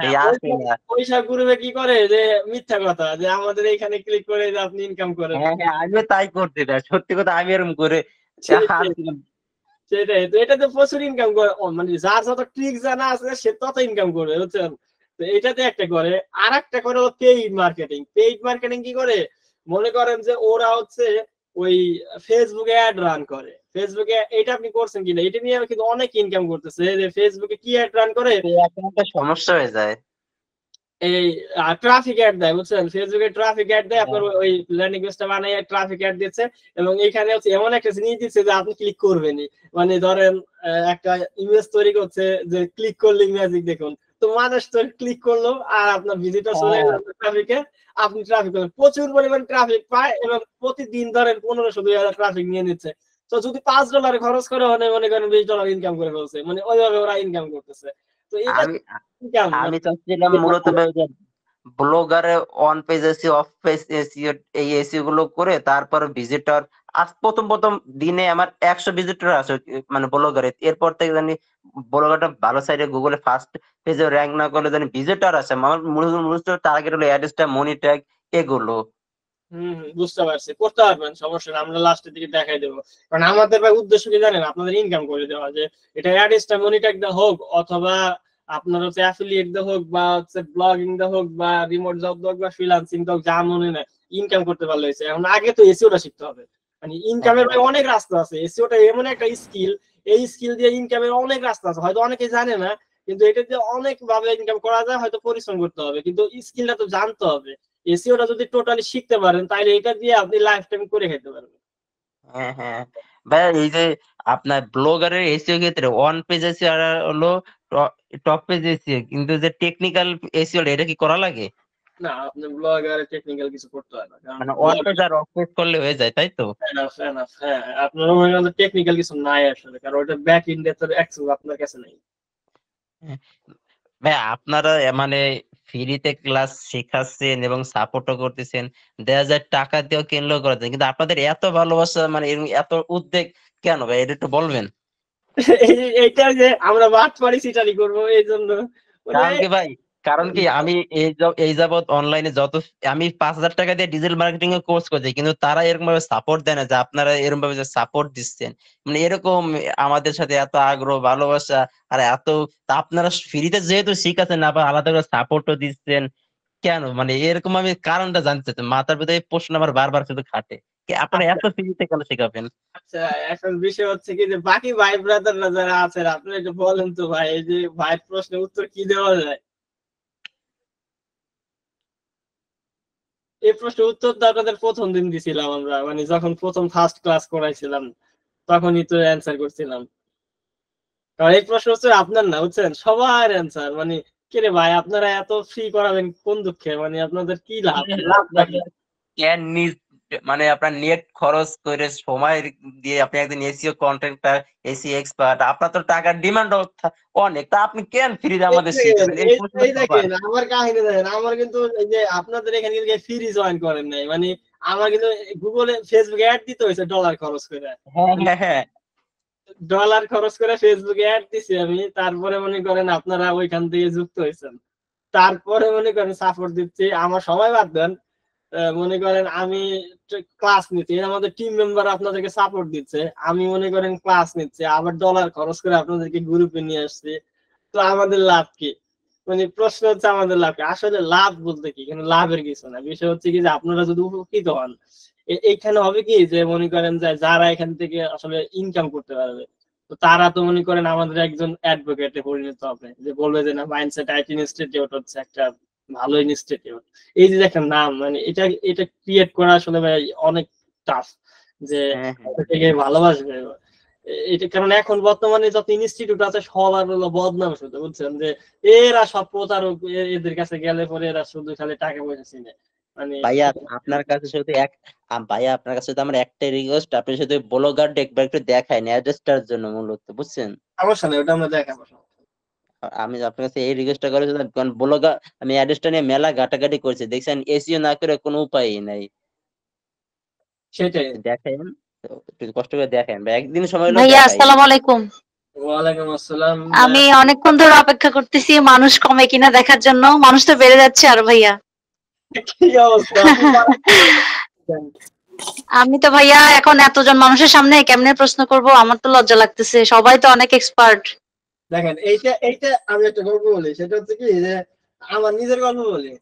ওইসব গ্রুপে কি করে যে মিথ্যা কথা, যে আমাদের এখানে ক্লিক করে যে আপনি ইনকাম করেন। হ্যাঁ আমিও তাই করতে চাই, সত্যি কথা আমি এরকম করে। সেটাই তো, এটাতে প্রচুর ইনকাম করে, মানে যার যত ট্রিক জানা আছে সে তত ইনকাম করবে, বুঝছেন? তো এটাতে একটা করে। আর একটা করে পেইড মার্কেটিং। পেইড মার্কেটিং কি করে মনে করেন যে ওরা হচ্ছে ওই ফেসবুকে অ্যাড রান করে। ফেসবুকে এটা আপনি করছেন কিনা, এটা নিয়ে কিন্তু অনেক ইনকাম করতেছে। যে ফেসবুকে কি অ্যাড রান করে, একটা সমস্যা হয়ে যায়, এই ট্রাফিক অ্যাড দেয়, বুঝছেন? ফেসবুকে ট্রাফিক অ্যাড দেয়, আপনার ওই ল্যান্ডিং পেজটা বানায় ট্রাফিক অ্যাড দিচ্ছে, এবং এখানে হচ্ছে এমন একটা জিনিস দিচ্ছে যে আপনি ক্লিক করবেনই। মানে ধরেন একটা ইমেজ তৈরি করছে যে ক্লিক করলে ম্যাজিক দেখুন, তো মানুষ তো ক্লিক করলো আর আপনার ভিজিটর চলে গেল ট্রাফিকে, আপনি ট্রাফিক করলেন, প্রচুর পরিমাণ ট্রাফিক পায় এবং প্রতিদিন ধরেন 1500-2000 ট্রাফিক নিয়ে নিচ্ছে। তো যদি $5 খরচ করে মনে করেন $20 ইনকাম করে ফেলছে, মানে ওইভাবে ওরা ইনকাম করতেছে। তো এটা আমি চাচ্ছিলাম মূলত ব্লগারে on page SEO off page SEO এই এসিও গুলো করে তারপর ভিজিটর। আজ প্রথম দিনে আমার 100 ভিজিটর আছে মানে ব্লগারে, এরপর থেকে জানি ব্লগারটা ভালো সাইডে গুগলে ফার্স্ট পেজে র্যাঙ্ক না করলে জানি ভিজিটর আসে। আমার মূলত টার্গেট হলো অ্যাড্রেসটা, মনি ট্যাগ এগুলো। বুঝতে পারছি, করতে পারবেন, সমস্যা না, আমরা লাস্টের দিকে দেখাই দেবো। কারণ আমাদের ভাই উদ্দেশ্য কি জানেন, আপনাদের ইনকাম করে দেওয়া, যে এটা অ্যাড্রেসটা মনি ট্যাগ দেওয়া হোক অথবা আপনার হচ্ছে অ্যাফিলিয়েট দেওয়া হোক বা হচ্ছে ব্লগিং দেওয়া হোক বা রিমোট জব দেওয়া হোক বা ফ্রিল্যান্সিং দেওয়া হোক, যা মনে নেয় ইনকাম করতে পারলে হয়েছে। এখন আগে তো এসিওটা শিখতে হবে। মানে ইনকামের ভাই অনেক রাস্তা আছে, এসিওটা এমন একটা স্কিল, এই স্কিল দিয়ে ইনকামের অনেক রাস্তা আছে, হয়তো অনেকে জানে না, কিন্তু এটা দিয়ে অনেক ভাবে ইনকাম করা যায়। হয়তো পরিশ্রম করতে হবে, কিন্তু স্কিলটা তো জানতে হবে। এসইওটা যদি টোটালি শিখতে পারেন তাহলে এটা দিয়ে আপনি লাইফ টাইম করে খেতে পারবেন। হ্যাঁ ভাই, এই যে আপনার ব্লগারের এসইও ক্ষেত্রে ওয়ান পেজ এসইও আর হলো টপ পেজ এসইও, কিন্তু যে টেকনিক্যাল এসইও এটা কি করা লাগে? না, আপনি ব্লগারে টেকনিক্যাল কিছু করতে হয় না, কারণ মানে ওয়ান পেজ আর অফ পেজ করলে হয়ে যায়, তাই তো? হ্যাঁ, আপনার মনে করেন টেকনিক্যাল কিছু নাই আসলে, কারণ ওটা ব্যাক এন্ডে তো অ্যাক্সেস আপনার কাছে নাই। ভাই আপনারা মানে ফ্রিতে ক্লাস শেখাচ্ছেন এবং সাপোর্টও করতেছেন, 1000 টাকা দিয়েও কিনলেও করাতেন, কিন্তু আপনাদের এত ভালোবাসা মানে এত উদ্বেগ কেন ভাই, এটা একটু বলবেন? এইটা যে আমরা বাটপারি সিটারি করবো এই জন্য, কারণ কি ভাই কারণ কি আমি এই যাবত অনলাইনে আমি 5,000 টাকা দিয়ে ডিজিটাল মার্কেটিং এর কোর্স করছি, কিন্তু তারা এরকম ভাবে সাপোর্ট দেয় না যে আপনারা এরকম ভাবে যে সাপোর্ট দিচ্ছেন, মানে এরকম আমাদের সাথে এত আগ্রহ ভালোবাসা আর এত তা আপনারা ফ্রিতে যেহেতু শিখাচ্ছেন না, আবার আলাদা করে সাপোর্টও দিচ্ছেন কেন, মানে এরকম আমি কারণটা জানতে চাই। মাথার ভিতরে এই প্রশ্ন আমার বারবার শুধু খাটে, আপনারা এত ফ্রিতে কেন শেখাবেন? আচ্ছা, এখন বিষয় হচ্ছে কি যে বাকি ভাই ব্রাদাররা যারা আছেন, আপনি একটু বলেন তো ভাই, এই যে ভাইয়ের প্রশ্নের উত্তর কি দেওয়া যায়? এই প্রশ্নের উত্তর তো আপনাদের প্রথম দিন দিছিলাম আমরা, মানে যখন প্রথম ফার্স্ট ক্লাস করাইছিলাম তখনই তো অ্যান্সার করছিলাম। কারণ এই প্রশ্ন হচ্ছে আপনার না, বুঝছেন, সবার অ্যান্সার। মানে কে রে ভাই, আপনারা এত ফ্রি করাবেন কোন দুঃখে? মানে আপনাদের কি লাভ? লাভটা কি? ক্যান নিজ মানে আপনার নেট খরচ করে সময় দিয়ে আপনি একদিন এসিও কন্টেন্টটা এসি এক্সপার্ট, আপনার তো টাকার ডিমান্ড অনেক, তা আপনি কেন ফ্রিতে আমাদের শিখাবেন? এই প্রশ্নটা এই দেখেন আমার কাহিনী দেখেন, আমার কিন্তু এই যে আপনাদের এখানে কিন্তু ফ্রি জয়েন করেন নাই, মানে আমার কিন্তু গুগলে ফেসবুকে অ্যাড দিতে হয়েছে ডলার খরচ করে। হ্যাঁ ডলার খরচ করে ফেসবুকে অ্যাড দিছি আমি, তারপরে মনে করেন আপনারা ওইখান থেকে যুক্ত হয়েছেন, তারপরে মনে করেন সাপোর্ট দিচ্ছি। আমার সময় বাদ দেন, মনে করেন আমি ক্লাস নিচ্ছি, আমাদের টিম মেম্বার আপনাদেরকে সাপোর্ট দিচ্ছে, আমি মনে করেন ক্লাস নিচ্ছি, আবার ডলার খরচ করে আপনাদেরকে গ্রুপে নিয়ে আসছি, তো আমাদের লাভ কি? মানে প্রশ্ন হচ্ছে আমাদের লাভ কি? আসলে লাভ বলতে কি, এখানে লাভের কিছু না। বিষয় হচ্ছে কি যে আপনারা যদি উপকৃত হন, এইখানে হবে কি যে মনে করেন যে যারা এখান থেকে আসলে ইনকাম করতে পারবে, তো তারা তো মনে করেন আমাদের একজন অ্যাডভোকেটে পরিণত হবে, যে বলবে যে না, মাইন্ডসেট আইটি ইনস্টিটিউট হচ্ছে একটা ভালো ইনস্টিটিউট। এই যে একটা নাম, মানে এটা এটা ক্রিয়েট করা আসলে ভাই অনেক টাফ, যে থেকে ভালোবাসবে এটা। কারণ এখন বর্তমানে যত ইনস্টিটিউট আছে সবার হলো বদনাম শুধু, বুঝছেন, যে এরা সব প্রতারক, এদের কাছে গেলে পরে এরা শুধু খালি টাকা পয়সা চিনে। মানে ভাইয়া আপনার কাছে শুধু ভাইয়া আপনার কাছে তো আমার একটাই রিকোয়েস্ট, আপনি শুধু ব্লগার একবার একটু দেখায় অ্যাড্রেসটার জন্য মূলত, বুঝছেন? সমস্যা নেই, ওটা আমরা দেখাবো। আমি আপনার কাছে এই রিকোয়েস্টটা করেছি, কারণ ব্লগার আমি অ্যাড্রেসটা নিয়ে মেলা ঘাটাঘাটি করছি, দেখছেন এসিও না করে কোনো উপায়ই নাই। সেটাই দেখেন, একটু কষ্ট করে দেখেন ভাই, একদিন সময় হলো ভাইয়া দেখাই। আসসালামু আলাইকুম। ওয়ালাইকুম আসসালাম। আমি অনেকক্ষণ ধরে অপেক্ষা করতেছি মানুষ কমে কিনা দেখার জন্য, মানুষ তো বেড়ে যাচ্ছে আর ভাইয়া। কি অবস্থা? আমি তো ভাইয়া এখন এতজন মানুষের সামনে কেমনে প্রশ্ন করব, আমার তো লজ্জা লাগতেছে, সবাই তো অনেক এক্সপার্ট। দেখেন, এইটা আমি একটা গল্প বলি, সেটা হচ্ছে কি যে আমার নিজের গল্প বলি।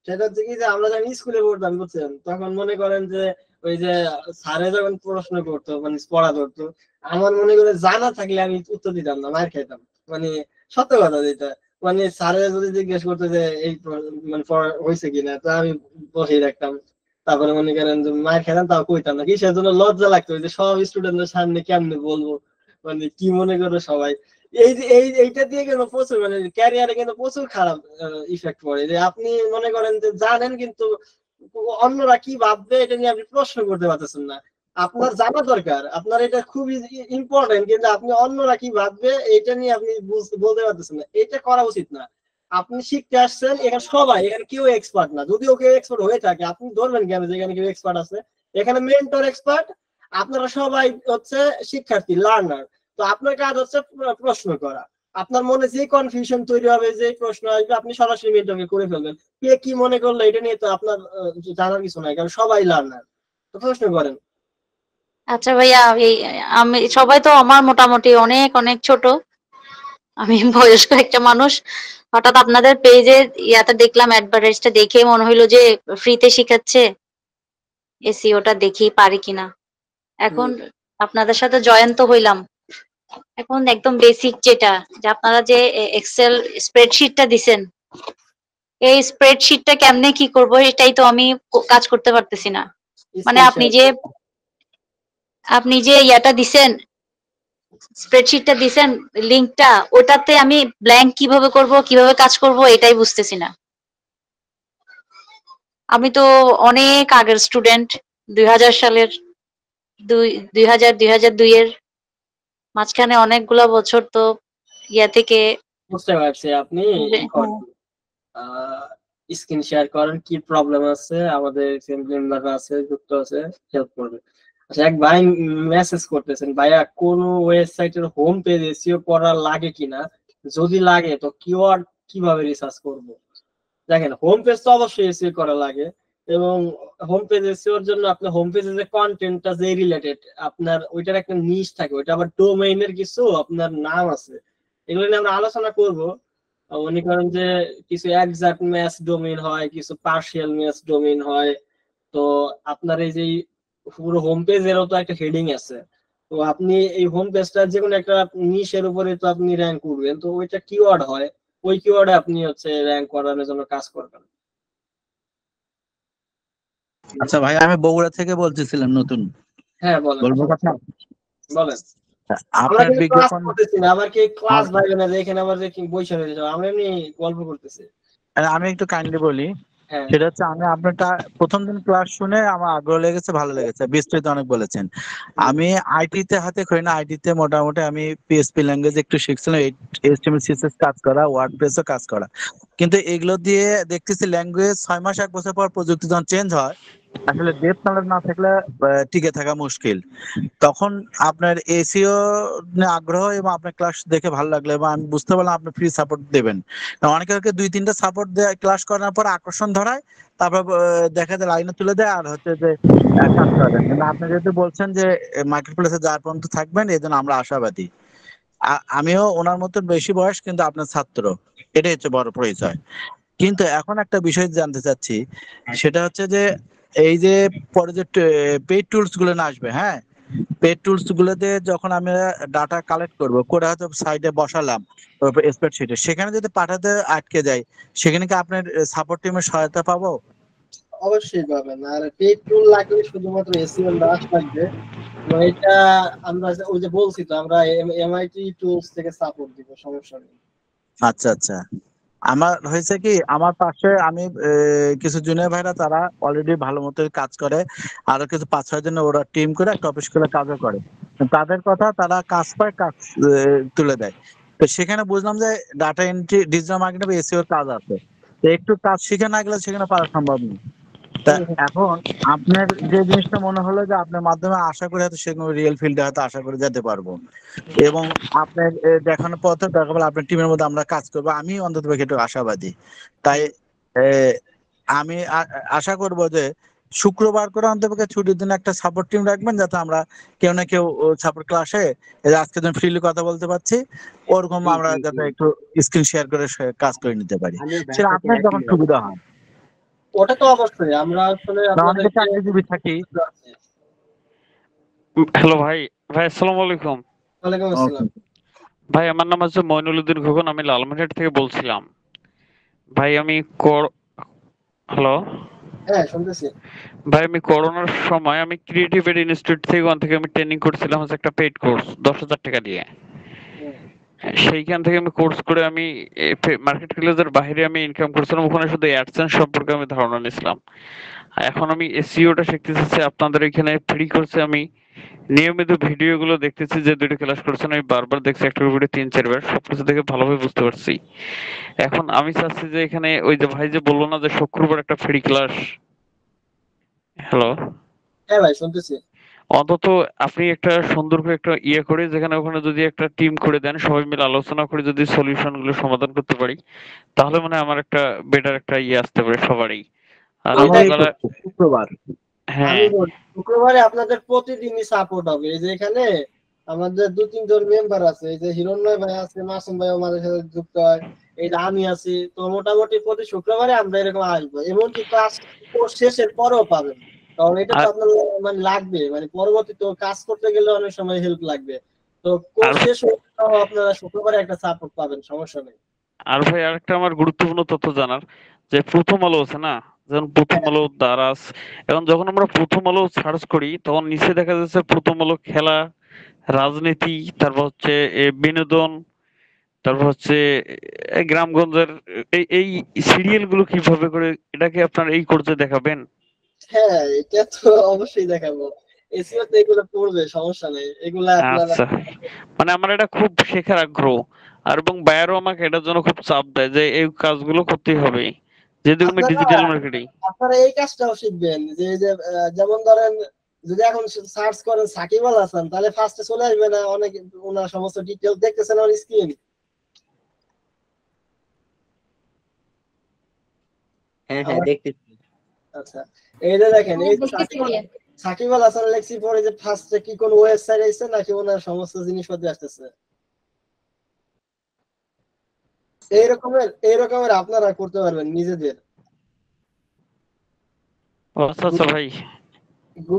সেটা হচ্ছে কি যে আমরা যখন স্কুলে পড়তাম, বুঝছেন, তখন মনে করেন যে ওই যে স্যারে যখন প্রশ্ন করতো, মানে পড়া ধরতো, আমার মনে করে জানা থাকলে আমি উত্তর দিতাম না, মার খাইতাম। মানে সত্য কথা যেটা, মানে স্যারে যদি জিজ্ঞেস করতো যে এই মানে পড়া হয়েছে কিনা, তো আমি বসেই রাখতাম। তারপরে মনে করেন যে মার খেতাম, তাও কইতাম না, কিসের জন্য লজ্জা লাগতো যে সব স্টুডেন্টদের সামনে কেমনে বলবো, মানে কি মনে করে সবাই। এইটা দিয়ে কিন্তু প্রচুর, মানে ক্যারিয়ারে কিন্তু প্রচুর খারাপ ইফেক্ট পড়ে, যে আপনি মনে করেন যে জানেন, কিন্তু অন্যরা কি ভাববে এটা নিয়ে আপনি প্রশ্ন করতে পারতেছেন না। আপনার জানা দরকার, আপনার এটা খুবই ইম্পর্টেন্ট, কিন্তু আপনি অন্যরা কি ভাববে এটা নিয়ে আপনি বলতে পারতেছেন না। এটা করা উচিত না। আপনি শিখতে আসছেন, এখানে সবাই, এখানে কেউ এক্সপার্ট না। যদিও কেউ এক্সপার্ট হয়ে থাকে, আপনি ধরবেন কেন যে এখানে কেউ এক্সপার্ট আছে? এখানে মেন্টর এক্সপার্ট, আপনারা সবাই হচ্ছে শিক্ষার্থী, লার্নার। তো আপনার কাজ হচ্ছে প্রশ্ন করা। আপনার মনে যে কনফিউশন তৈরি হবে, যে প্রশ্ন আসবে, আপনি সরাসরি মেন্টরকে করে ফেলবেন। কে কি মনে করলো এটা নিয়ে তো আপনার জানার কিছু নাই, কারণ সবাই লার্নার। তো প্রশ্ন করেন। আচ্ছা ভাইয়া, আমি সবাই তো আমার মোটামুটি অনেক অনেক ছোট, আমি বয়স্ক একটা মানুষ। হঠাৎ আপনাদের পেজে ইয়াতে দেখলাম, অ্যাডভার্টাইজটা দেখে মনে হইলো যে ফ্রিতে শিখাচ্ছে, এসিওটা দেখি পারি কিনা। এখন আপনাদের সাথে জয়েন তো হইলাম, এখন একদম বেসিক যেটা, যে আপনারা যে এক্সেল স্প্রেডশিটটা দিছেন, এই স্প্রেডশিটটা কেমনে কি করব এটাই তো আমি কাজ করতে পারতেছি না। মানে আপনি যে ইয়াটা দিছেন, স্প্রেডশিটটা দিছেন, লিংকটা, ওটাতে আমি ব্ল্যাঙ্ক কিভাবে করব, কিভাবে কাজ করব এটাই বুঝতেছি না। আমি তো অনেক আগের স্টুডেন্ট, 2000 সালের, 2002 এর মাঝখানে অনেকগুলা বছর তো ইয়া থেকে। বুঝতে পারছি, আপনি স্ক্রিন শেয়ার করেন, কি প্রবলেম আছে, আমাদের মেম্বার আছে, যুক্ত আছে, হেল্প করবে। আচ্ছা, এক ভাই মেসেজ করতেছেন, ভাইয়া কোন ওয়েবসাইটের হোম পেজ এসইও করা লাগে কিনা, যদি লাগে তো কিওয়ার্ড কিভাবে রিসার্চ করব? দেখেন হোম পেজ তো অবশ্যই এসইও করা লাগে, এবং হোম পেজ এসইওর জন্য আপনার হোম পেজে যে কন্টেন্টটা যে রিলেটেড আপনার ওইটার একটা নিশ থাকে, ওইটা আবার ডোমেইনের কিছু আপনার নাম আছে, এগুলো নিয়ে আমরা আলোচনা করব। মনে করেন যে কিছু এক্সাক্ট ম্যাচ ডোমেইন হয়, কিছু পার্শিয়াল ম্যাচ ডোমেইন হয়। তো আপনার এই যে পুরো হোম পেজেরও তো একটা হেডিং আছে, তো আপনি এই হোম পেজটা যে কোনো একটা নিশের উপরে তো আপনি র্যাঙ্ক করবেন, তো ওইটা কিওয়ার্ড হয়, ওই কিওয়ার্ডে আপনি হচ্ছে র্যাঙ্ক করানোর জন্য কাজ করবেন। আচ্ছা ভাই, আমি বগুড়া থেকে বলতেছিলাম নতুন। হ্যাঁ বলেন, বলবো কথা? বলেন। আমরা আপনার কিন্তু ক্লাস বিজ্ঞাপন করতেছি না, আবার কি ক্লাস ভাইবে না যে এখানে আবার যে বসে রয়ে যাও, আমরা এমনি গল্প করতেছি। আমি একটু কাইন্ডলি বলি। হ্যাঁ সেটা হচ্ছে আমি আপনারটা প্রথম দিন ক্লাস শুনে আমার আগ্রহ লেগেছে, ভালো লেগেছে, বিস্তারিত অনেক বলেছেন। আমি আইটিতে হাতে করি না, আইটিতে মোটামুটি আমি পিএসপি ল্যাঙ্গুয়েজ একটু শিখছিলাম, এইচটিএমএল সিএসএস কাজ করা, ওয়ার্ডপ্রেসও কাজ করা। কিন্তু এগুলো দিয়ে দেখতেছি ল্যাঙ্গুয়েজ 6 মাস 1 বছর পর প্রযুক্তি যখন চেঞ্জ হয়, আসলে ডেপথ নলেজ না থাকলে টিকে থাকা মুশকিল। তখন আপনার এসিও আগ্রহ এবং আপনার ক্লাস দেখে ভালো লাগলো, এবং আমি বুঝতে পারলাম আপনি ফ্রি সাপোর্ট দেবেন। অনেকে 2-3টা সাপোর্ট দেয়, ক্লাস করার পর আকর্ষণ ধরায়, তারপর দেখা যায় লাইনে তুলে দেয়, আর হচ্ছে যে কাজ করেন। কিন্তু আপনি যেহেতু বলছেন যে মার্কেট প্লেসে যার পর্যন্ত থাকবেন, এই জন্য আমরা আশাবাদী। আমিও ওনার মতো বেশি বয়স, কিন্তু আপনার ছাত্র, এটাই হচ্ছে বড় পরিচয়। কিন্তু এখন একটা বিষয় জানতে চাচ্ছি, সেটা হচ্ছে যে এই যে পরে যে পেইড টুলস গুলো না আসবে, হ্যাঁ, পেইড টুলস গুলোতে যখন আমি ডাটা কালেক্ট করব, করে হয়তো সাইডে বসালাম স্প্রেডশিটে, সেখানে যদি পাঠাতে আটকে যায়, সেখানে কি আপনার সাপোর্ট টিমের সহায়তা পাবো? অবশ্যই পাবেন। আর পেইড টুল লাগলে শুধুমাত্র এসইও দাস লাগবে, এবং এটা আমরা ওই যে বলছি তো আমরা এমআইটি টুলস থেকে সাপোর্ট দিব, সমস্যা নেই। আচ্ছা আচ্ছা। আমার হয়েছে কি, আমার পাশে আমি কিছু জুনিয়র ভাইরা তারা অলরেডি ভালো মতো কাজ করে, আরো কিছু 5-6 জন ওরা টিম করে একটা অফিস করে কাজও করে। তাদের কথা, তারা কাজ পায়, কাজ তুলে দেয়। তো সেখানে বুঝলাম যে ডাটা এন্ট্রি, ডিজিটাল মার্কেটিং বা এসইও কাজ আছে, তো একটু কাজ শিখে না গেলে সেখানে পাওয়া সম্ভব নয়। তা এখন আপনার যে জিনিসটা মনে হলো যে আপনার মাধ্যমে আশা করি হয়তো সেগুলো রিয়েল ফিল্ডে হয়তো আশা করে যেতে পারবো, এবং আপনার দেখানোর পথে দরকার হলে আপনার টিমের মধ্যে আমরা কাজ করবো, আমি অন্তত একটু আশাবাদী। তাই আমি আশা করব যে শুক্রবার করে অন্তপক্ষে ছুটির দিন একটা সাপোর্ট টিম রাখবেন, যাতে আমরা কেউ না কেউ সাপোর্ট ক্লাসে আজকে যখন ফ্রিলি কথা বলতে পারছি, ওরকম আমরা যাতে একটু স্ক্রিন শেয়ার করে কাজ করে নিতে পারি, সেটা আপনার যখন সুবিধা হয়। ওটা তো অবশ্যই আমরা আসলে অনেকে চাকরিজীবী থাকি। হ্যালো ভাই, আসসালামু আলাইকুম। ওয়ালাইকুম আসসালাম। ভাই আমার নাম হচ্ছে মইনুল উদ্দিন খোকন, আমি লালমনিরহাট থেকে বলছিলাম। ভাই আমি হ্যালো হ্যাঁ শুনতেছি। ভাই, আমি করোনার সময় আমি ক্রিয়েটিভ এড ইনস্টিটিউট থেকে ওখান থেকে আমি ট্রেনিং করছিলাম, হচ্ছে একটা পেইড কোর্স 10,000 টাকা দিয়ে। সেইখান থেকে আমি কোর্স করে আমি মার্কেট প্লেসের বাইরে আমি ইনকাম করছিলাম, ওখানে শুধু অ্যাডসেন্স সম্পর্কে আমি ধারণা নিয়েছিলাম। এখন আমি এসইওটা শিখতে চাচ্ছি, আপনাদের এখানে ফ্রি কোর্সে আমি নিয়মিত ভিডিও গুলো দেখতেছি, যে 2টি ক্লাস করছেন আমি বারবার দেখছি, একটা ভিডিও 3-4 বার, সবকিছু দেখে ভালোভাবে বুঝতে পারছি। এখন আমি চাচ্ছি যে এখানে ওই যে ভাই যে বললো না যে শুক্রবার একটা ফ্রি ক্লাস, হ্যালো হ্যাঁ ভাই শুনতেছি। অন্তত আপনি একটা সুন্দর করে একটা ইয়ে করে, যেখানে ওখানে যদি একটা টিম করে দেন, সবাই মিলে আলোচনা করে যদি সলিউশন গুলো সমাধান করতে পারি, তাহলে মানে আমার একটা বেটার একটা ইয়ে আসতে পারে সবারই। আর আপনারা শুক্রবার, হ্যাঁ শুক্রবারে আপনাদের প্রতিদিনই সাপোর্ট হবে। এই যে এখানে আমাদের 2-3 জন মেম্বার আছে, এই যে হিরণ্ময় ভাই আছে, মাসুম ভাই আমাদের সাথে যুক্ত হয়, এই যে আমি আছি, তো মোটামুটি প্রতি শুক্রবারে আমরা এরকম আসবো, এমনকি ক্লাস শেষের পরেও পাবেন, কারণ এটা তো আপনার মানে লাগবে, মানে পরবর্তী তো কাজ করতে গেলে অনেক সময় হেল্প লাগবে। তো কোর্স শেষ হয়ে আপনারা শুক্রবারে একটা সাপোর্ট পাবেন, সমস্যা নেই। আর ভাই আরেকটা আমার গুরুত্বপূর্ণ তথ্য জানার, যে প্রথম আলো আছে না, যেমন প্রথম আলো, দারাজ, এখন যখন আমরা প্রথম আলো সার্চ করি তখন নিচে দেখা যাচ্ছে প্রথম আলো খেলা, রাজনীতি, তারপর হচ্ছে বিনোদন, তারপর হচ্ছে গ্রামগঞ্জের এই সিরিয়াল গুলো কিভাবে করে, এটাকে আপনার এই কোর্সে দেখাবেন? হ্যাঁ এটা তো অবশ্যই দেখাবো, এসইও তে এগুলো পড়বে, সমস্যা নেই, এগুলা আপনারা। আচ্ছা, মানে আমার এটা খুব শেখার আগ্রহ, আর এবং বায়ারও আমাকে এটার জন্য খুব চাপ দেয় যে এই কাজগুলো করতেই হবে, যেহেতু আমি ডিজিটাল মার্কেটিং। আপনারা এই কাজটাও শিখবেন, যে যেমন ধরেন যদি এখন সার্চ করেন সাকিব আল হাসান, তাহলে ফার্স্টে চলে আসবে না অনেক, ওনার সমস্ত ডিটেইলস দেখতেছেন অন স্ক্রিন। হ্যাঁ হ্যাঁ দেখতেছি। আচ্ছা এই যে দেখেন এই যে Wikipedia। সাকিব আল হাসান লেখছি পরে যে ফার্স্টে কি কোন ওয়েবসাইট আছে নাকি ওনার সমস্ত জিনিসপত্র আসতেছে এইরকমের আপনারা করতে পারবেন নিজেদের আচ্ছা আচ্ছা ভাই,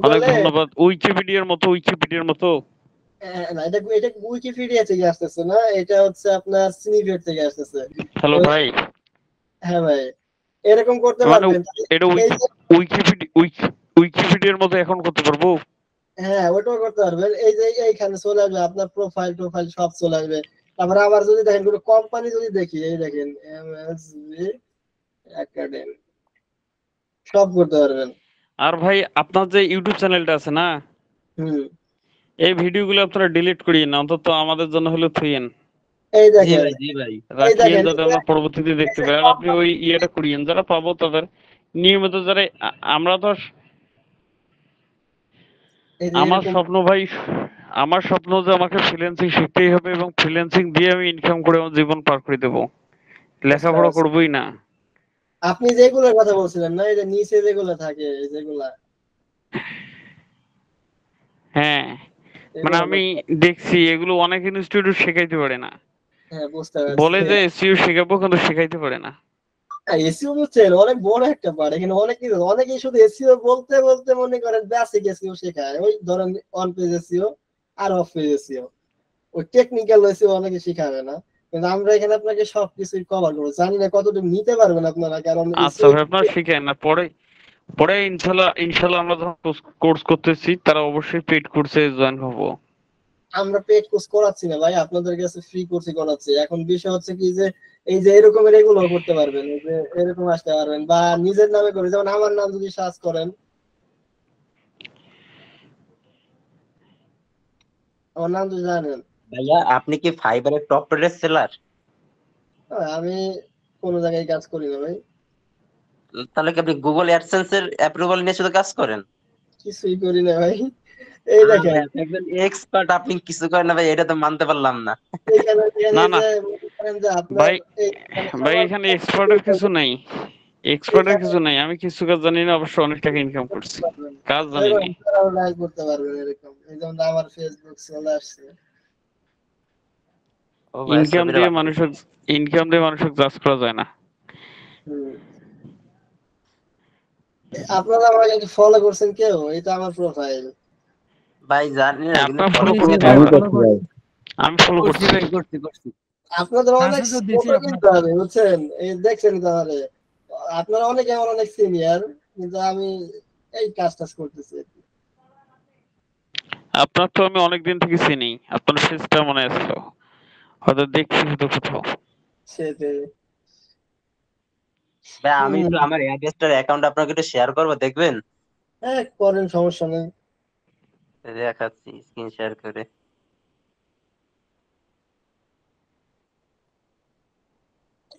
অনেক গুগলে ধন্যবাদ। উইকিপিডিয়ার মতো না এটা উইকিপিডিয়া থেকে আসতেছে না, এটা হচ্ছে আপনার স্নিপেট থেকে আসতেছে। হ্যালো ভাই, হ্যাঁ ভাই এরকম করতে মানে পারবেন এটা এই যে উইকিপিডিয়ার মতো এখন করতে পারবো? হ্যাঁ ওটাও করতে পারবেন। এই যে এইখানে চলে আসবে আপনার প্রোফাইল সব চলে আসবে। তারপরে আবার যদি দেখেন কোনো কোম্পানি যদি দেখি, এই দেখেন এমএসবি একাডেমি সব করতে পারবেন। আর ভাই আপনার যে ইউটিউব চ্যানেলটা আছে না, এই ভিডিওগুলো আপনারা ডিলিট করিয়েন না, অন্তত আমাদের জন্য হলে থুইয়েন। এই জি দেখেন ভাই জি ভাই এই রাখিয়েন দেখেন যাতে আমরা পরবর্তীতে দেখতে পাই। আর আপনি ওই ইয়েটা করিয়েন, যারা পাবো তাদের নিয়মিত, যারা আমরা তো এই যে আমার এরকম স্বপ্ন ভাই, আমার স্বপ্ন যে আমাকে ফ্রিল্যান্সিং শিখতেই হবে এবং ফ্রিল্যান্সিং দিয়ে আমি ইনকাম করে আমার জীবন পার করে দেবো, লেখাপড়া করবোই না। আপনি যেগুলোর কথা বলছিলেন না, এই যে নিচে যেগুলো থাকে এই যেগুলা হ্যাঁ মানে আমি দেখছি এগুলো অনেক ইনস্টিটিউট শেখাইতে পারে না, হ্যাঁ বুঝতে পারছি। বলে যে এসইও শেখাবো কিন্তু শেখাইতে পারে না। এসইও বুঝছেন অনেক বড় একটা পার্ট, এখানে অনেক কিছু, অনেকেই শুধু এসইও বলতে বলতে মনে করেন বেসিক এসইও শেখায়, ওই ধরেন অন পেজ এসইও আর অফ পেজ এসইও, ওই টেকনিক্যাল এসইও অনেকে শেখাবে না, কিন্তু আমরা এখানে আপনাকে সবকিছুই কভার করবো। জানি না কতটুকু নিতে পারবেন আপনারা, কারণ আচ্ছা ভাই আপনারা শিখেন না, পরে ইনশাল্লাহ আমরা যখন কোর্স করতেছি তারা অবশ্যই পেইড কোর্সে জয়েন হবো। আমরা পেড কোর্স করাচ্ছি না ভাই, আপনাদের কাছে ফ্রি কোর্সই করাচ্ছি। এখন বিষয় হচ্ছে কি যে এই যে এরকমের এগুলো করতে পারবেন, এই যে এরকম আসতে পারবেন, বা নিজের নামে করে, যেমন আমার নাম যদি সার্চ করেন, আমার নাম তো জানেন। ভাইয়া আপনি কি ফাইবারের টপ রেটেড সেলার? আমি কোনো জায়গায় কাজ করি না ভাই। তাহলে কি আপনি গুগল অ্যাডসেন্স এর অ্যাপ্রুভাল নিয়ে শুধু কাজ করেন? কিছুই করি না ভাই। এই দেখেন আপনি একজন এক্সপার্ট, আপনি কিছু করেন না ভাই, এটা তো মানতে পারলাম না। না না ভাই, ভাই এখানে এক্সপার্টের কিছু নাই, এক্সপার্টের কিছু নাই। আমি কিছু কাজ জানি না, অবশ্য অনেক টাকা ইনকাম করছি, কাজ জানি না। করতে পারবেন এরকম, এই যেমন আমার ফেসবুক চলে আসছে। ইনকাম দিয়ে মানুষের জাজ করা যায় না। আপনারা আমাকে ফলো করছেন কেউ? এটা আমার প্রোফাইল ভাই জানি না, কিন্তু আপনারা ফলো আমি ফলো করছি ভাই, করছি। আপনাদের অনেক কিন্তু আমি বুঝছেন, এই দেখছেন তাহলে আপনারা অনেকে আমার অনেক সিনিয়র, কিন্তু আমি এই কাজ করতেছি। আপনার তো আমি অনেকদিন থেকে চিনি, আপনার ফেসটা মনে আসলো, হয়তো দেখছি হয়তো কোথাও। সেটাই ভাই আমি একটু আমার অ্যাড্রেসটার অ্যাকাউন্ট আপনাকে একটু শেয়ার করবো, দেখবেন? হ্যাঁ করেন, সমস্যা নেই। দেখাচ্ছি স্ক্রিন শেয়ার করে।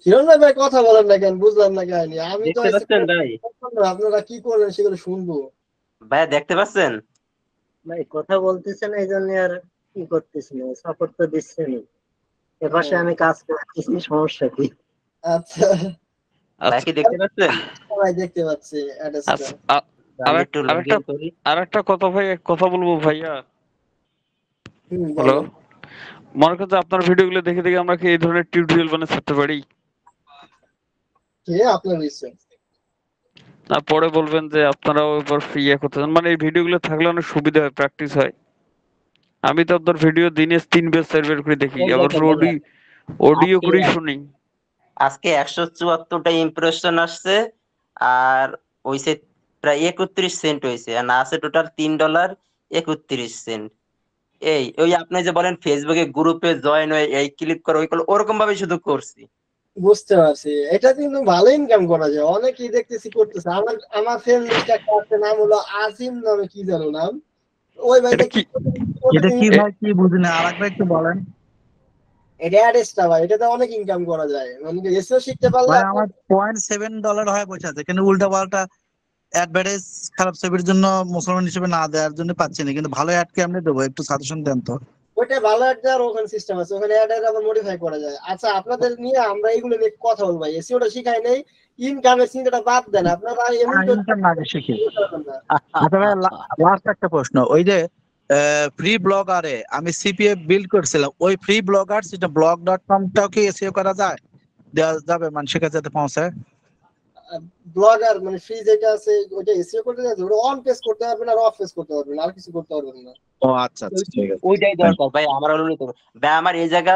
হিরণ ভাই কথা বলেন না কেন, বুঝলাম না কাহিনী। আমি তো দেখতে পাচ্ছেন ভাই? আপনারা কি করবেন সেগুলো শুনবো। ভাই দেখতে পাচ্ছেন? ভাই কথা বলতেছেন এই জন্য আর কি করতেছেন, সাপোর্ট তো দিচ্ছেন। এপাশে আমি কাজ করতেছি, সমস্যা কি? আচ্ছা ভাই কি দেখতে পাচ্ছেন? ভাই দেখতে পাচ্ছি অ্যাড্রেসটা। আরেকটা কথা ভাই, কথা বলবো ভাইয়া। হ্যালো, মনে করছে আপনার ভিডিওগুলো দেখে দেখে আমরা কি এই ধরনের টিউটোরিয়াল বানিয়ে ছাড়তে পারি? আপনার ইচ্ছা। না পরে বলবেন যে আপনারাও এবার ফ্রি করতে চান, মানে এই ভিডিওগুলো থাকলে অনেক সুবিধা হয়, প্র্যাকটিস হয়। আমি তো আপনার ভিডিও দিনে 3 বের 4 বের করে দেখি, আবার অডিও করে শুনি। আজকে 174টা ইমপ্রেশন আসছে, আর হইছে প্রায় 31 সেন্ট হইছে, আর আছে টোটাল $3.31। এই ওই আপনি যে বলেন ফেসবুকে গ্রুপে জয়েন হয়ে এই ক্লিক করে ওই ওরকম ভাবে শুধু করছি। বুঝতে পারছি, এটা কিন্তু ভালো ইনকাম করা যায়, অনেকেই দেখতেছি করতেছে। আমার ফ্রেন্ড লিস্টে একটা আছে, নাম হলো আজিম নামে, কি জানো নাম, ওই ভাই এটা কি ভাই, কি বুঝিনা, আরেকবার একটু বলেন। এটা অ্যাড্রেসটা ভাই, এটাতে অনেক ইনকাম করা যায়, মানে এসইও শিখতে পারলে। ভাই আমার $0.7 হয় বসে আছে, কিন্তু উল্টা পাল্টা অ্যাডভার্টাইজ খারাপ ছবির জন্য মুসলমান হিসেবে না দেওয়ার জন্য পাচ্ছি না, কিন্তু ভালো অ্যাড কেমনে দেবো, একটু সাজেশন দেন তো। ওইটা ভালো একটা ওখানে সিস্টেম আছে, ওখানে অ্যাড আবার মডিফাই করা যায়। আচ্ছা আপনাদের নিয়ে আমরা এগুলো নিয়ে কথা বলবো, এসইওটা শিখাই নাই, ইনকামের চিন্তাটা বাদ দেন আপনারা, এমন তো ইনকাম আগে শিখি। আচ্ছা ভাই, লাস্ট একটা প্রশ্ন, ওই যে ফ্রি ব্লগারে আমি সিপিএ বিল্ড করছিলাম, ওই ফ্রি ব্লগার সেটা blog.com-টাও কি এসইও করা যায়, দেওয়া যাবে মানুষের কাছে যাতে পৌঁছায়? ব্লগার মানে ফ্রি যেটা আছে ওটা এসইও করতে যাচ্ছে, ওটা অন পেজ করতে পারবেন আর অফ পেজ করতে পারবেন, আর কিছু করতে পারবেন না। ও আচ্ছা আচ্ছা, ঠিক আছে। ওইটাই দরকার ভাই, আমার হলো নিতে হবে। ভাই আমার এই জায়গা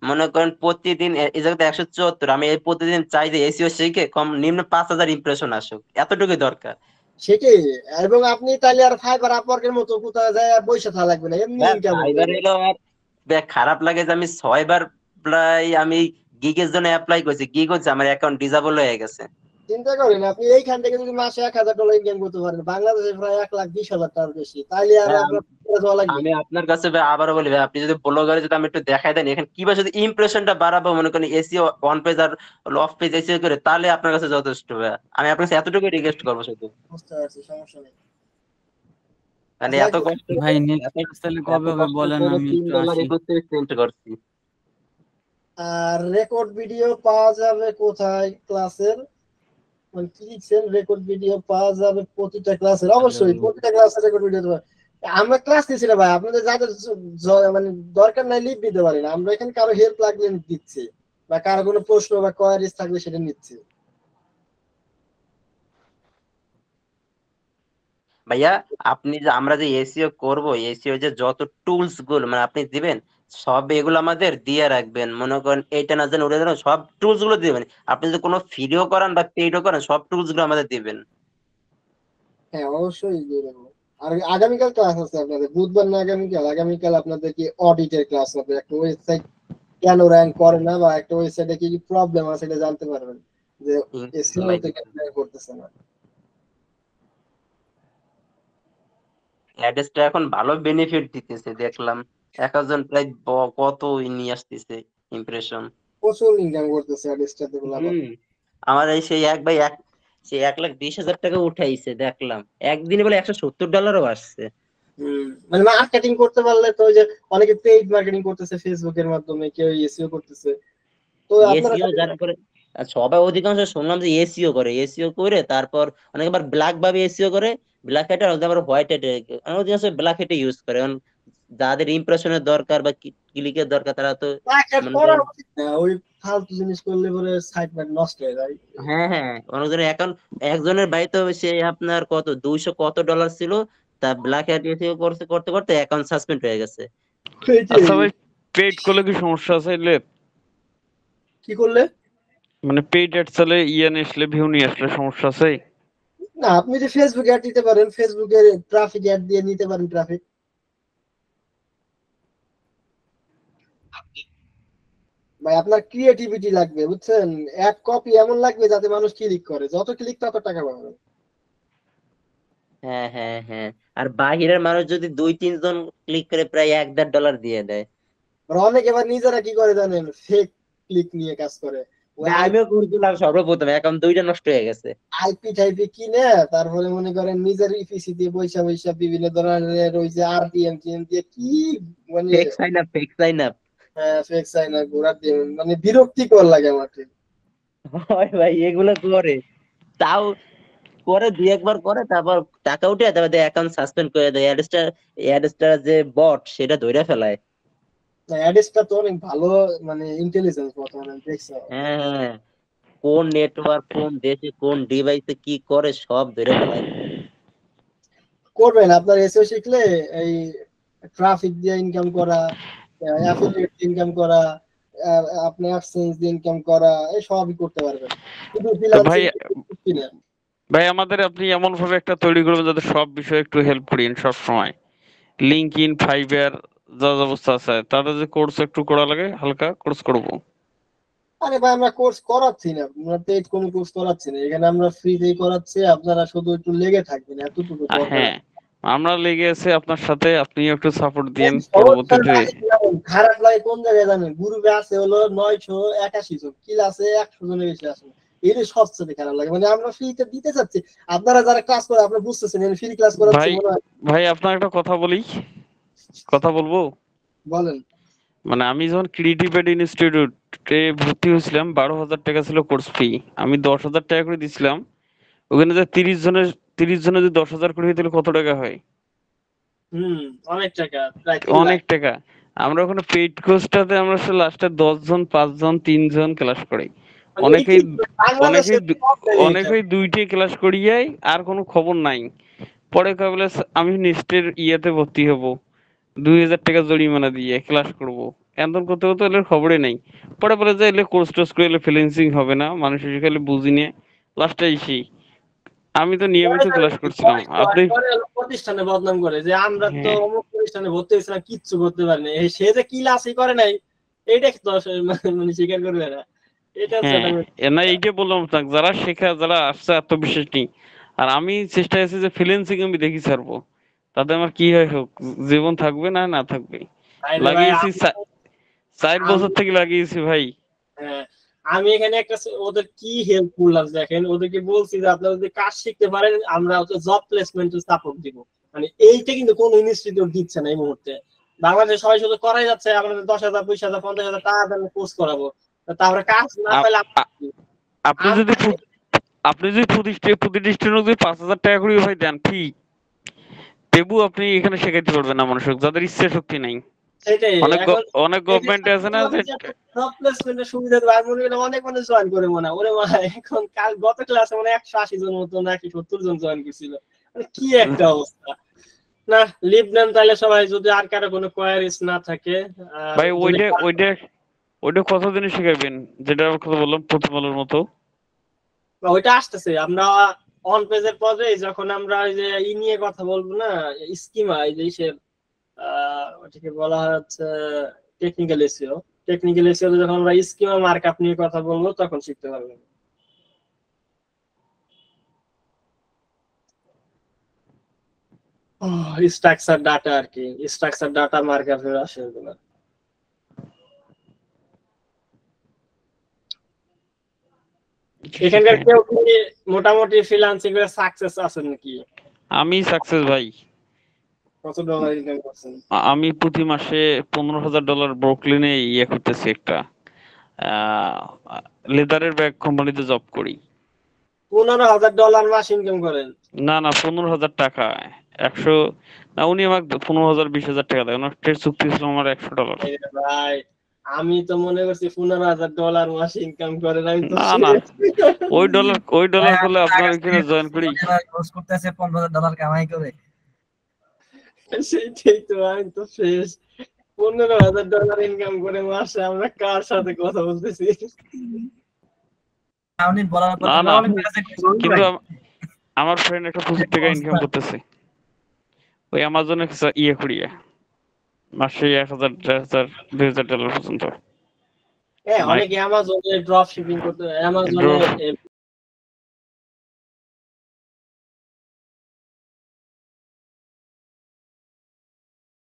মনে করেন প্রতিদিন এই জায়গাতে 174, আমি এই প্রতিদিন চাই যে এসইও শিখে কম নিম্ন 5000 ইমপ্রেশন আসুক, এতটুকুই দরকার। সেটাই, এবং আপনি তাহলে আর ফাইবার আপওয়ার্কের মতো কোথাও যায় বসে থাকা লাগবে না, এমনি ইনকাম ফাইবার এলো আর খারাপ লাগে যে আমি 6 বার প্রায় আমি গিগের জন্য অ্যাপ্লাই করছি, গিগ হচ্ছে আমার অ্যাকাউন্ট ডিসেবল হয়ে গেছে। চিন্তা করেন আপনি এইখান থেকে যদি মাসে $1000 ইনকাম করতে পারেন, বাংলাদেশে প্রায় 1,20,000 টাকার বেশি, তাহলে আর আপনার যাওয়া লাগবে। আমি আপনার কাছে ভাই আবারও বলি ভাই, আপনি যদি ব্লগারে যদি আমি একটু দেখাই দেন এখানে কিভাবে যদি ইমপ্রেশনটা বাড়াবো, মনে করেন এসইও অন পেজ আর অফ পেজ এসইও করে, তাহলে আপনার কাছে যথেষ্ট ভাই। আমি আপনার কাছে এতটুকু রিকোয়েস্ট করবো শুধু, বুঝতে পারছি, সমস্যা নেই। মানে এত কষ্ট ভাই নেক্সট তাহলে কবে হবে বলেন, আমি একটু আসি। $3 করছি। আর রেকর্ড ভিডিও পাওয়া যাবে কোথায় ক্লাসের, মানে কি লিখছেন, রেকর্ড ভিডিও পাওয়া যাবে প্রতিটা ক্লাসের? অবশ্যই প্রতিটা ক্লাসের রেকর্ড ভিডিও দেবো। আমরা ক্লাস নিচ্ছি না ভাই, আপনাদের যাদের মানে দরকার নাই লিভ দিতে পারি না, আমরা এখানে কারো হেল্প লাগলে দিচ্ছি, বা কারো কোনো প্রশ্ন বা কোয়ারিজ থাকলে সেটা নিচ্ছি। ভাইয়া আপনি যে আমরা যে এসইও করব, এসইও যে যত টুলস গুলো মানে আপনি দিবেন, সব এগুলো আমাদের দিয়ে রাখবেন। মনে করেন এইটা না জানেন ওটা জানেন, সব টুলস গুলো দিবেন। আপনি যদি কোনো ফ্রিও করান বা পেইডও করেন, সব টুলস গুলো আমাদের দিবেন। হ্যাঁ অবশ্যই দিয়ে দেবো। আর আগামীকাল ক্লাস আছে আপনাদের, বুধবার না আগামীকাল, আগামীকাল আপনাদের কি অডিটের ক্লাস হবে, একটা ওয়েবসাইট কেন র্যাঙ্ক করে না বা একটা ওয়েবসাইটে কি কি প্রবলেম আছে এটা জানতে পারবেন, যে এসইও তে কেন র্যাঙ্ক করতেছে না। অ্যাডসটা এখন ভালো বেনিফিট দিতেছে দেখলাম, 1000 প্রায় কত নিয়ে আসতেছে ইমপ্রেশন, প্রচুর ইনকাম করতেছে অ্যাডস্টাতে গুলো। আমার এই সেই এক ভাই সেই 1,20,000 টাকা উঠাইছে দেখলাম, একদিনে বলে $170 আসছে। মানে মার্কেটিং করতে পারলে তো, ওই যে অনেকে পেইড মার্কেটিং করতেছে ফেসবুকের মাধ্যমে, কেউ এসইও করতেছে, তো আপনারা এসইও যারা করে সবাই অধিকাংশ শুনলাম যে এসইও করে, এসইও করে তারপর অনেক আবার ব্ল্যাক ভাবে এসইও করে, ব্ল্যাক হেড আর আবার হোয়াইট হেড, অধিকাংশ ব্ল্যাক হেড ইউজ করে। কারণ যাদের ইমপ্রেশনের দরকার বা ক্লিকের দরকার তারা তো ওই ফালতু জিনিস করলে পরে সাইট ম্যাট নষ্ট হয়ে যায়। হ্যাঁ হ্যাঁ, অনেকজনের অ্যাকাউন্ট, একজনের বাড়িতে সে আপনার কত $200 কত ডলার ছিল, তা ব্ল্যাক হেড এসইও করতে করতে করতে অ্যাকাউন্ট সাসপেন্ড হয়ে গেছে। আচ্ছা ভাই, পেইড করলে কি সমস্যা আছে? কি করলে মানে পেইড অ্যাড চালে আসলে ভিউ নিয়ে আসলে সমস্যা আছে? না, আপনি যে ফেসবুক অ্যাড দিতে পারেন, ফেসবুকের ট্রাফিক অ্যাড দিয়ে নিতে পারেন ট্রাফিক। ভাই আপনার ক্রিয়েটিভিটি লাগবে, বুঝছেন, অ্যাড কপি এমন লাগবে যাতে মানুষ ক্লিক করে, যত ক্লিক তত টাকা পাবে। হ্যাঁ হ্যাঁ হ্যাঁ, আর বাহিরের মানুষ যদি 2-3 জন ক্লিক করে প্রায় $1.5 দিয়ে দেয়। অনেক এবার নিজেরা কি করে জানেন, ফেক ক্লিক নিয়ে কাজ করে। আমিও করছিলাম সর্বপ্রথম, অ্যাকাউন্ট 2টা নষ্ট হয়ে গেছে। আইপি টাইপি কিনে তারপরে মনে করেন নিজের ইপিসি দিয়ে পয়সা পয়সা বিভিন্ন ধরনের ওই যে আরটিএম দিয়ে কি মানে fake sign up, fake sign up, হ্যাঁ ফেক সাইন আপ ঘোরা দিয়ে, মানে বিরক্তিকর লাগে আমার। হয় ভাই এগুলো করে, তাও করে 2-1 বার করে, তারপর টাকা উঠে তারপর অ্যাকাউন্ট সাসপেন্ড করে দেয়। অ্যাডস্টার যে বট সেটা ধরে ফেলায়। অ্যাডসটা তো অনেক ভালো, মানে ইন্টেলিজেন্স বর্তমানে দেখছো। হ্যাঁ হ্যাঁ, কোন নেটওয়ার্ক কোন দেশে কোন ডিভাইসে কি করে সব ধরে ফেলায়। করবেন আপনার এসইও শিখলে, এই ট্রাফিক দিয়ে ইনকাম করা, অ্যাফিলিয়েট ইনকাম করা, আপনি অ্যাডসেন্স দিয়ে ইনকাম করা, এই সবই করতে পারবেন। শুধু ফ্রিল্যান্সিং না। ভাই আমাদের আপনি এমন ভাবে একটা তৈরি করবেন যাতে সব বিষয়ে একটু হেল্প করি সব সময়। লিঙ্কডইন, ফাইবার যা অবস্থা আছে, তাদের যে কোর্স একটু করা লাগে, হালকা কোর্স করব। আরে ভাই আমরা কোর্স করাচ্ছি না, আমরা পেইড কোনো কোর্স করাচ্ছি না, এখানে আমরা ফ্রিতেই করাচ্ছি, আপনারা শুধু একটু লেগে থাকবেন, এতটুকু দরকার। হ্যাঁ আমরা লেগে আছি আপনার সাথে, আপনিও একটু সাপোর্ট দিন পরবর্তীতে। খারাপ লাগে কোন জায়গায় জানেন, গ্রুপে আছে হলো 981 জন, কিল আছে 100 জনের বেশি আছে, এটা সবচেয়ে খারাপ লাগে। মানে আমরা ফ্রিতে দিতে চাচ্ছি, আপনারা যারা ক্লাস করে আপনারা বুঝতেছেন ফ্রি ক্লাস করাচ্ছি। ভাই আপনার একটা কথা বলি, কথা বলবো? বলেন। মানে আমি যখন ক্রিয়েটিভ এড ইনস্টিটিউটে ভর্তি হয়েছিলাম 12,000 টাকা ছিল কোর্স ফি, আমি 10,000 টাকা করে দিছিলাম। ওখানে যে 30 জনের যদি 10,000 করে হয় তাহলে কত টাকা হয়? অনেক টাকা, প্রায় 3 লাখ। অনেক টাকা। আমরা ওখানে পেইড কোর্সটাতে আমরা লাস্টে 10 জন 5 জন 3 জন ক্লাস করি। মানে অনেকেই বাংলাদেশে অনেকেই 2টি ক্লাস করিয়াই আর কোনো খবর নাই। পরে কয় বলে আমি নেক্সটের ইয়াতে ভর্তি হব, 2,000 টাকা জরিমানা দিয়ে ক্লাস করব। এমন করতে করতে এর খবরই নাই। পরে বলে যে এলে কোর্স টোর্স করে এলে ফ্রিল্যান্সিং হবে না, মানুষ খালি বুঝি নিয়ে লাস্টে এসেই আমি তো নিয়মিত ক্লাস করছিলাম। আপনি প্রতিষ্ঠানে বদনাম করে যে আমরা তো অমুক প্রতিষ্ঠানে ভর্তি হয়েছিলাম, কিচ্ছু করতে পারি না, সে যে ক্লাসই করে নাই এইটা তো মানে স্বীকার করবে না। এটা না এইটা বললাম না, যারা শেখা যারা আসছে আত্মবিশ্বাস নেই। আর আমি চেষ্টা করছি যে ফ্রিল্যান্সিং আমি দেখি ছাড়বো, তাতে আমার কি হয় হোক, জীবন থাকবে না না থাকবে। লাগিয়েছি 4 বছর থেকে লাগিয়েছি ভাই। আমি এখানে একটা ওদের কি হেল্প করলাম দেখেন, ওদেরকে বলছি যে আপনারা যদি কাজ শিখতে পারেন আমরা জব প্লেসমেন্টের সাপোর্ট দিব। মানে এইটা কিন্তু কোন ইনস্টিটিউট দিচ্ছে না এই মুহূর্তে। বাংলাদেশে সবাই শুধু করাই যাচ্ছে, আমরা 10,000 20,000 50,000 টাকা দিয়ে কোর্স করাবো, তারপরে কাজ না পেলে আপনি যদি প্রতিষ্ঠানে যদি 5,000 টাকা করে ভাই দেন ফি, তবু আপনি এখানে শেখাইতে পারবেন না মানুষকে যাদের ইচ্ছা শক্তি নাই। অনেক গভর্নমেন্ট আছে না যে জব প্লেসমেন্টের সুবিধা আর মনে করেন অনেক মানুষ জয়েন করে মনে ওরে মা এখন কাল গত ক্লাসে মানে 180 জন মতো নাকি 70 জন জয়েন করছিল। মানে কি একটা অবস্থা। না লিভ নেন তাহলে সবাই, যদি আর কারো কোনো কোয়ারিজ না থাকে। ভাই ওইটা কতদিনে শিখাবেন যেটা কথা বললাম প্রথমবারের মতো? ওইটা আসতেছে, আমরা অন পেজের পরে যখন আমরা ওই যে ই নিয়ে কথা বলবো না, স্কিমা এই যে ওটাকে বলা হচ্ছে টেকনিক্যাল এসইও, যখন আমরা স্কিমা মার্কআপ নিয়ে কথা বলবো তখন শিখতে পারবেন। স্ট্রাকচার ডাটা আর কি, স্ট্রাকচার ডাটা মার্কআপের আসে এগুলো। এখানকার কেউ কি মোটামুটি ফ্রিল্যান্সিং এর সাকসেস আছেন নাকি? আমি সাকসেস ভাই। কত ডলার ইনকাম করছেন? আমি প্রতি মাসে $15,000 ব্রুকলিনে ইয়ে করতেছি, একটা লেদারের ব্যাগ কোম্পানিতে জব করি। $15,000 মাস ইনকাম করেন? না 15,000 টাকা। 100 না, উনি আমাকে 15,000 20,000 টাকা দেয়, ওনার ট্রেড চুক্তি ছিল আমার $100। ভাই আমি তো মনে করছি $15,000 মাস ইনকাম করেন। আমি তো না ওই ডলার করলে আপনার এখানে জয়েন করি কোর্স করতেছে $15,000 কামাই করে। সেইটাই তো, আমি তো শেষ। $15,000 ইনকাম করে মাসে আমরা কার সাথে কথা বলতেছি? কিন্তু আমার ফ্রেন্ড একটা 25 টাকা ইনকাম করতেছে ওই অ্যামাজনে ইয়ে করিয়ে, মাসে $1,000 $2,000 পর্যন্ত। অনেকে অ্যামাজনে ড্রপ শিপিং করতে, অ্যামাজনে